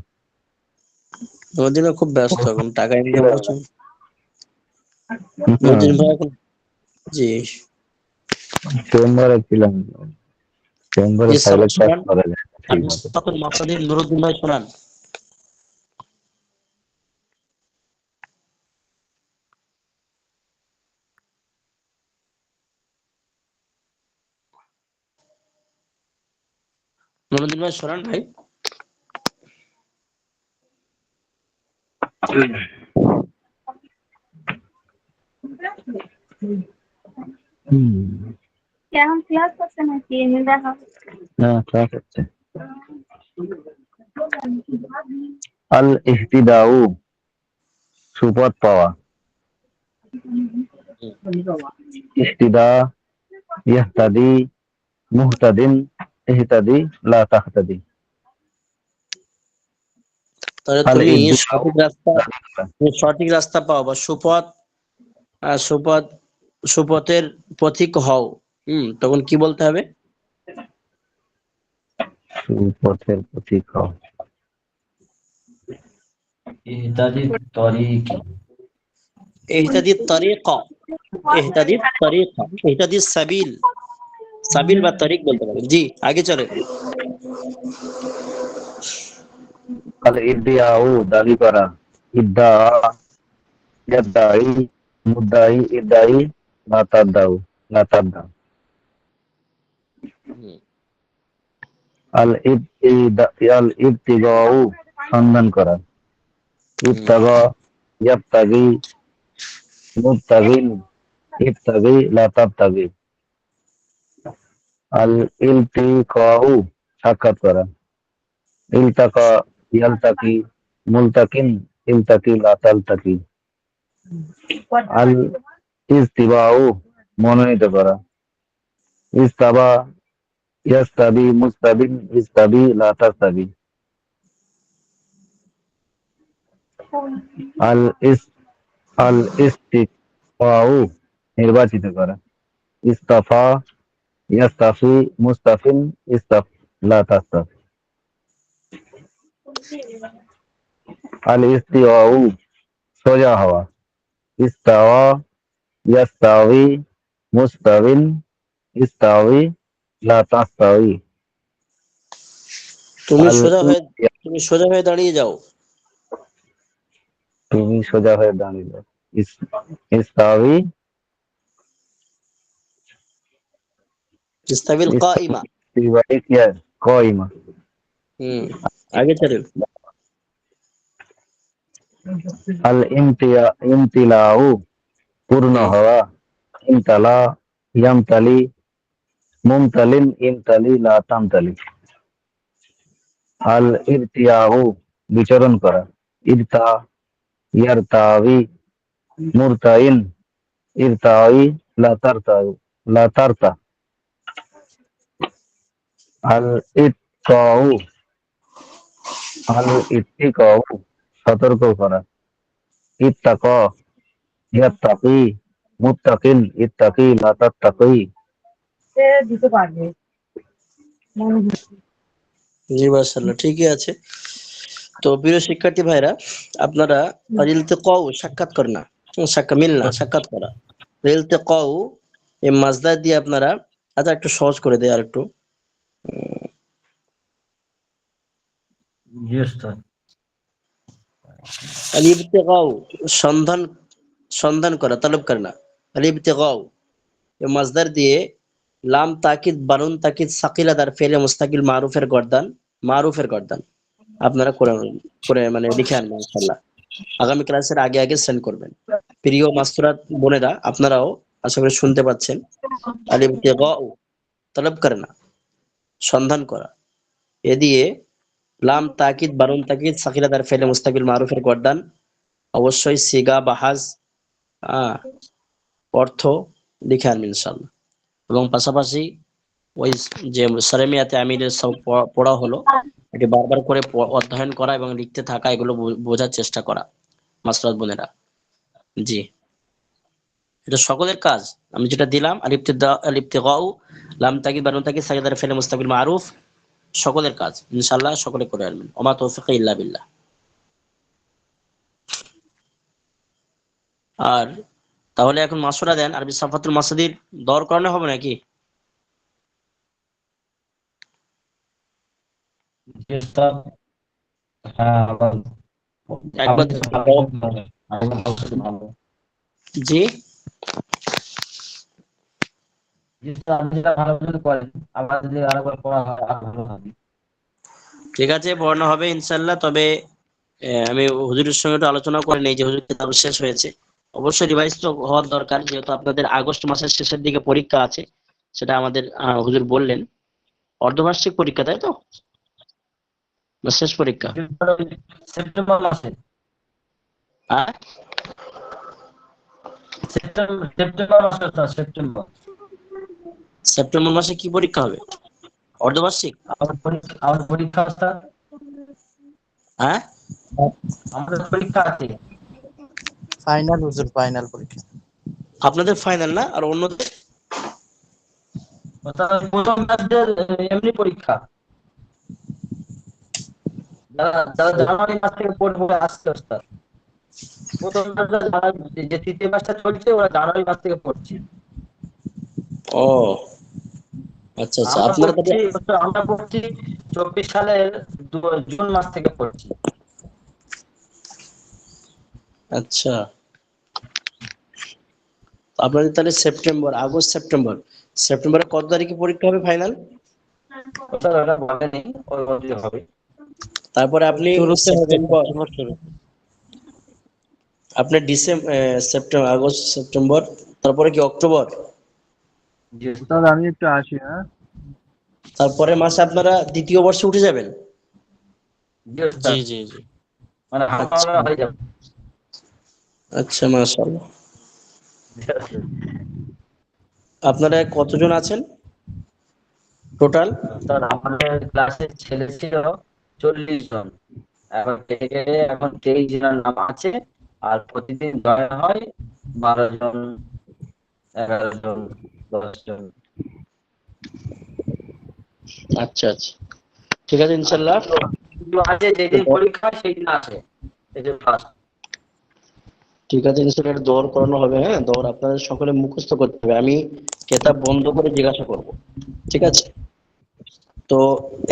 নুরুদ্দিন ভাই খুব ব্যস্ত এখন, টাকা ইনকাম করছেন নুরুদ্দিন ভাই এখন। জি, চেম্বারে ছিলাম, চেম্বারে জি, থাকলে সবক কাজ শোনান। করা যায় না আর ঠিক মতো। মুস্তাফিজ মাসাদিন নুরুদ্দিন ভাই শোনান। মনোদিন ভাই সরান ভাই। क्या हम क्लास करते हैं कि मिल रहा না ক্লাস হচ্ছে। আল ইহতিদাউ সুপথ পাওয়া। ইহতিদা ইয়াহতাদি মুহতাদিন ইহতাদি লা তাহতাদি। তাহলে আল তুমি ইবতিদাউ সঠিক রাস্তা পাও বা সুপথ সুপথ সুপথের পথিক হও, তখন কি বলতে হবে? সুপথের পথিক হও। ইহতাদি তরিকি। ইহতাদি তরিকা, ইহতাদি তরিকা, ইহতাদি সাবিল, সাবিল বা তরিক বলতে পারেন। জি, আগে চলে। আল ইবদিয়াউ দাবি করা। ইদ্দা ইয়াদ্দাই মুদ্দাই ইদ্দাই লা তাদ্দাউ লা তাদ্দাউ। আল ইবতিগাউ সন্ধান করা। ইবতাগা ইয়াবতাগি মুবতাগিন ইবতাগি লা তাবতাগি। আল ইলতিকাউ সাক্ষাৎ করা। ইলতাকা ইয়ালতাকি মুলতাকিন ইলতাকি লা তালতাকি। আল ইস্তিবাউ মনোনীত করা। ইস্তাবা ইয়াস্তাবি মুস্তাবিন ইস্তাবি লা তাস্তাবি। আল ইস আল ইস্তিফাউ নির্বাচিত করা। ইস্তাফা ইয়াস্তাফি মুস্তাফিন ইস্তাফ লা তাস্তাফ। আল ইস্তিওয়াউ সোজা হওয়া। ইস্তাওয়া ইয়াস্তাওয়ি মুস্তাবিন ইস্তাওয়ি লা তাস্তাওয়ি। তুমি আল সোজা হয়ে তুমি সোজা হয়ে দাঁড়িয়ে যাও। তুমি সোজা হয়ে দাঁড়িয়ে। ইস্তাওয়ি ইস্তাবিল কাইমা। ইস্তাওয়ি কিয়া কাইমা। আগে চলে। আল ইমতিলাউ পূর্ণ হওয়া। ইমতালা ইয়ামতালি মুমতালিন ইমতালি লা তামতালি। আল ইরতিয়াউ বিচরণ করা। ইরতা ইয়ারতাওয়ি মুরতাইন ইরতাওয়ি লা তারতাউ লা তারতা। আল ইতকাউ আল ইত্তিকাউ সতর্ক করা। ইত্তাকা ইয়াত্তাকি মুত্তাকিন ইত্তাকি লা তাত্তাকি। জি মাশাআল্লাহ, ঠিকই আছে। তো প্রিয় শিক্ষার্থী ভাইরা, আপনারা ইলতিকাউ সাক্ষাৎ করে না, সাক্ষাৎ করা। ইলতিকাউ এই মাজদার দিয়ে আপনারা, আচ্ছা একটু সহজ করে দেয় আর একটু। জি উস্তাদ। আল ইবতিগাউ সন্ধান করা, তলব করে না। আল ইবতিগাউ এই মাজদার দিয়ে লাম তাকিদ বানুন তাকিদ সাকিলা দার ফেলে মুস্তাকিল মারুফের গর্দান আপনারা করে করে মানে লিখে আনবেন ইনশাআল্লাহ। আগামী ক্লাসের আগে আগে সেন্ড করবেন। প্রিয় মাস্তুরাত বোনেরা, আপনারাও আশা করি শুনতে পাচ্ছেন। আল ইবতিগাউ তলব করে না, সন্ধান করা। এ দিয়ে লাম তাকিদ বানুন তাকিদ সাকিলা দার ফেলে মুস্তাকিল মারুফের গর্দান, অবশ্যই সিগা বাহাজ অর্থ লিখে আনবেন ইনশাআল্লাহ। এবং পাশাপাশি ওই যে সারেমিয়াতে আমিরের সব পড়া হলো, এটি বারবার করে অধ্যয়ন করা এবং লিখতে থাকা, এগুলো বোঝার চেষ্টা করা মাসরাত বোনেরা। জি, এটা সকলের কাজ। আমি যেটা দিলাম আলিফতিগাউ লাম তাকিদ বানুন তাকিদ সাকিদার ফেলে মুস্তাকিল মারুফ, সকলের কাজ ইনশাআল্লাহ, সকলে করে আনবেন। ওমা তৌফিক ইল্লা বিল্লাহ। আর তাহলে এখন মাসুরা দেন, আরবি সাফাতুল মাসাদির দর করানো হবে নাকি? জি উস্তাদ। হ্যাঁ, আবার একবার আমাদের ভালো। জি, জি উস্তাদ, আপনি যেটা ভালো মনে করেন, আবার যদি আরেকবার পড়া হয় আরো ভালো হবে। ঠিক আছে, পড়ানো হবে ইনশাল্লাহ। তবে আমি হুজুরের সঙ্গে একটু আলোচনা করে নেই যে হুজুর কিতাব শেষ হয়েছে। অবশ্যই রিভাইজ তো হওয়ার দরকার, যেহেতু আপনাদের আগস্ট মাসের শেষের দিকে পরীক্ষা আছে। সেটা আমাদের হুজুর বললেন। অর্ধবার্ষিক পরীক্ষা, তাই তো? না শেষ পরীক্ষা? সেপ্টেম্বর মাসে, হ্যাঁ, সেপ্টেম্বর মাসে স্যার, সেপ্টেম্বর। সেপ্টেম্বর মাসে কি পরীক্ষা হবে? অর্ধবার্ষিক? আমার পরীক্ষা স্যার, হ্যাঁ, আমাদের পরীক্ষা আছে। ফাইনাল হুজুর, ফাইনাল পরীক্ষা। আপনাদের ফাইনাল না, আর অন্যদের? স্যার প্রথম ব্যাচদের এমনি পরীক্ষা, যারা যারা জানুয়ারি মাস থেকে পড়বে ওরা আসছে স্যার। প্রথম ব্যাচটা যে তৃতীয় ব্যাচটা চলছে ওরা জানুয়ারি মাস থেকে পড়ছে। ও আচ্ছা আচ্ছা, আমরা আপনারা পড়ছি তাহলে আমরা পড়ছি 24 সালের জুন মাস থেকে পড়ছি। আচ্ছা, আপনাদের তাহলে সেপ্টেম্বর, আগস্ট, সেপ্টেম্বর। সেপ্টেম্বরে কত তারিখে পরীক্ষা হবে ফাইনাল? স্যার ওটা বলেনি, ওই মধ্যে হবে। তারপরে আপনি শুরুতে হবে, সেপ্টেম্বর, সেপ্টেম্বর শুরু। আপনি সেপ্টেম্বর, আগস্ট, সেপ্টেম্বর, তারপরে কি অক্টোবর? জি উস্তাদ আমি একটু আসি, হ্যাঁ। তারপরে মাসে আপনারা দ্বিতীয় বর্ষে উঠে যাবেন? জি জি স্যার, জি জি। মানে আচ্ছা আমরা হয়ে যাবে। আচ্ছা, মাশাআল্লাহ। আপনারা কতজন আছেন টোটাল? স্যার আমাদের ক্লাসে ছেলে ছিল 40 জন, এখন থেকে এখন 23 জনের নাম আছে। আর প্রতিদিন জয়েন হয় 12 জন, 11 জন, 10 জন। আচ্ছা আচ্ছা, ঠিক আছে ইনশাল্লাহ। কিন্তু আছে যেদিন পরীক্ষা সেই দিন আছে, এই যে ফার্স্ট। ঠিক আছে ইনশাল্লাহ, এটা দৌড় করানো হবে। হ্যাঁ, দৌড় আপনাদের সকলে মুখস্থ করতে হবে। আমি কেতাব বন্ধ করে জিজ্ঞাসা করব, ঠিক আছে? তো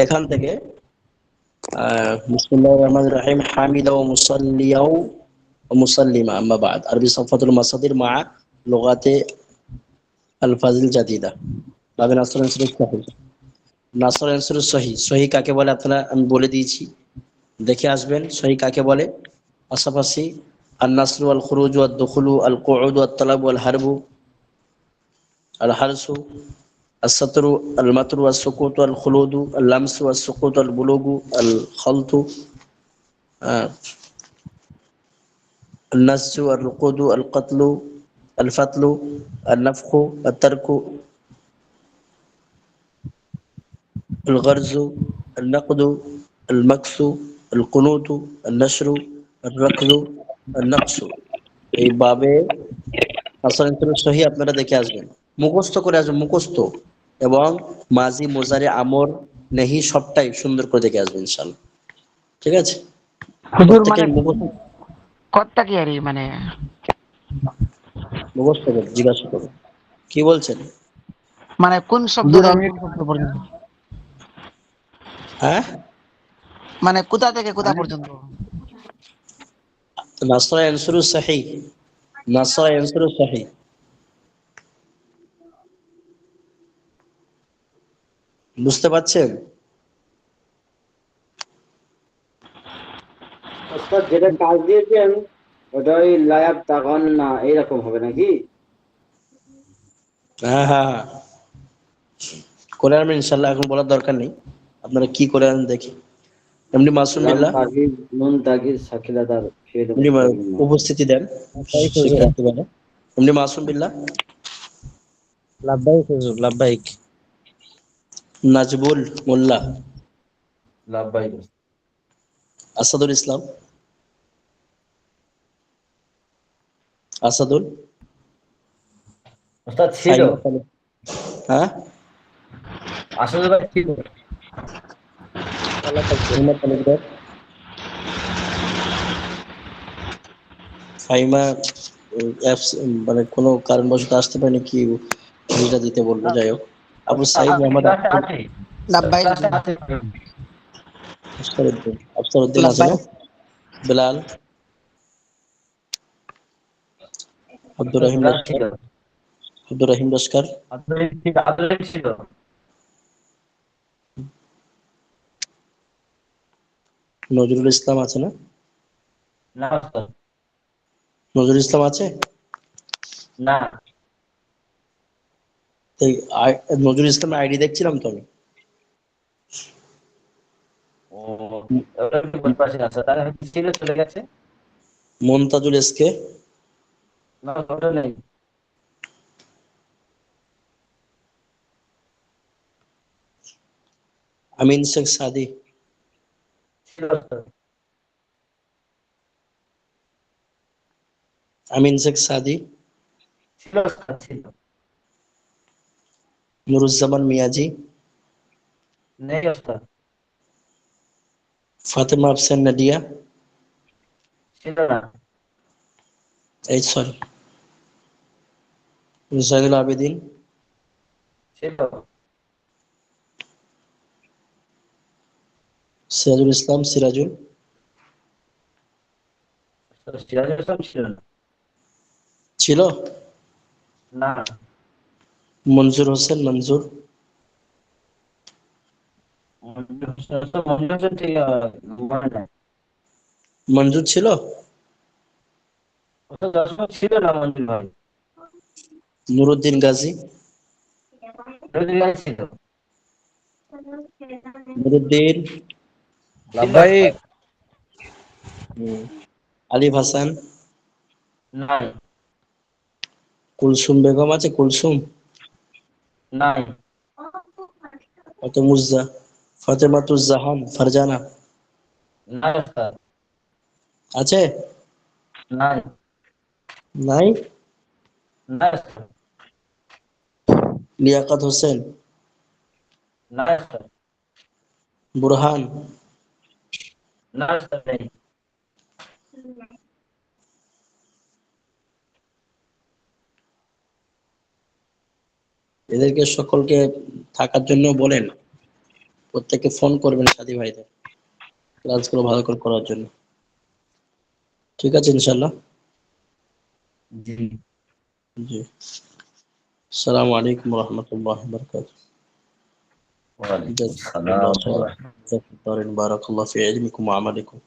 এখান থেকে বিসমিল্লাহির রহমানির রহিম, হামিদা ও মুসাল্লিয়াও ও মুসাল্লিমা, আম্মা বাদ। আরবি সাফাতুল মাসাদির মা লুগাতে আলফাজিল জাদিদা, বাবে নাসর আনসারুস সহিহ। নাসর আনসারুস সহিহ, সহিহ কাকে বলে আপনারা আমি বলে দিয়েছি, দেখে আসবেন সহিহ কাকে বলে। পাশাপাশি আন নাসরু আল খুরুজ ওয়াদ দুখুলু আল কুউদ ওয়াত তালাব ওয়াল হারবু আল হারসু السطر المطر والسقوط والخلود اللمس والسقوط والبلوغ الخلط النسج الرقود القتل الفتل النفخ الترك الغرز النقد المكس القنوت النشر الركض النقص। এই বাবে আসল সহি আপনারা দেখে আসবেন, মুখস্থ করে আসবেন, মুখস্থ। এবং মাজি, মুজারি, আমর, নেহি সবটাই সুন্দর করে দেখে আসবেন ইনশাআল্লাহ, ঠিক আছে? হুজুর মানে প্রত্যেকের মুখস্থ কতটা কি আর মানে মুখস্থ করে জিজ্ঞাসা করুন কি বলছেন। মানে কোন শব্দ হুজুর থেকে আমি কোন শব্দ পর্যন্ত, হ্যাঁ, মানে কোথা থেকে কোথা পর্যন্ত? নাসরা ইয়ানসুরু সহিহ, নাসরা ইয়ানসুরু সহিহ। বুঝতে পারছেন? স্যার যেটা কাজ দিয়েছেন ওটা ওই লায়াব তাগান না এইরকম হবে নাকি? হ্যাঁ হ্যাঁ হ্যাঁ, করে আনবেন ইনশাআল্লাহ, এখন বলার দরকার নেই। আপনারা কি করে আনেন দেখি। এমনি মাসুম লাম বিল্লাহ, তাগিদ নুন তাগিদ সাকিলাদার ফেল এমনি মুস্তাকিম না। উপস্থিতি দেন, লাব্বাইক সে হুজুর, রাখতে পারে। এমনি মাসুম বিল্লাহ, লাব্বাইক হুজুর, লাব্বাইক। নাজবুল মোল্লা, লাভবাই আসাদুল ইসলাম, আসাদুল, ওস্তাদ ছিল, ফাইমা তালুক। হ্যাঁ, আসলে ভাই ছিল। ফাইমা তালুকদার, ফাইমা অ্যাপস মানে কোনো কারণবশত আসতে পারেনি, কি ভিসা দিতে বললো, যাই হোক। আবু সাইদ মোহাম্মদ ক্লাসে আছে, লাব্বাইক ক্লাসে হুজুর, আছে। আফসারউদ্দিন আছে না? লাব্বাইক। বেলাল, আব্দুর রহিম ওস্তাদ লস্কর, ছিল, আব্দুর রহিম লস্কর, আব্দুল ছিল। নজরুল ইসলাম আছে না? না ওস্তাদ, নজরুল ইসলাম আছে? না। এই নজরুল ইসলামের আইডি দেখছিলাম তো আমি। ও, ওটা কি বই পাশে আছে, তাহলে হয়তো ছিল, চলে গেছে। মমতাজুল এসকে, না ওটা নেই। আমিন শেখ সাদি, ছিল ওস্তাদ, আমিন শেখ সাদি, ছিল ওস্তাদ, ছিল। নুরুজ্জামান মিয়াজি, নেই ওস্তাদ, ফাতেমা আফসান নাদিয়া, ছিল না। এই সরি, জাইনুল আবেদিন, ছিল। সিরাজুল ইসলাম সিরাজুল, সিরাজুল ইসলাম ছিল না। ছিল। না। মনজুর হোসেন মনজুর, মঞ্জুর হোসেন, মঞ্জুর হোসেন ঠিক মনে নাই। মঞ্জুর ছিল। ওস্তাদ দর্শক ছিল না মঞ্জুর ভাই। নুরুদ্দিন গাজী, রোজগার গাড়ি ছিল। নুরুদ্দিন, ছিল লাভবাহিক। ওস্তাদ। আলিফ হাসান, নাই। কুলসুম বেগম আছে, কুলসুম, নাই। অত মুজা, ফাতেমাতুজ জাহান ফারজানা নাই ওস্তাদ। আছে? নাই। নাই। নাই ওস্তাদ। লিয়াকত হোসেন, নাই ওস্তাদ। বুরহান, নাই ওস্তাদ, নেই। এদেরকে সকলকে থাকার জন্য বলেন, প্রত্যেককে ফোন করবেন সাথী ভাইদের, ক্লাসগুলো ভালো করে করার জন্য। ঠিক আছে ইনশাল্লাহ। জি। জি, আসসালামু আলাইকুম রহমতুল্লাহ বরকাত। ওয়ালাইকুম আসসালাম জাযাকুমুল্লাহ ওয়া খাইরান, বারাকাল্লাহু ফি ইলমিকুম ওয়া আমালিকুম।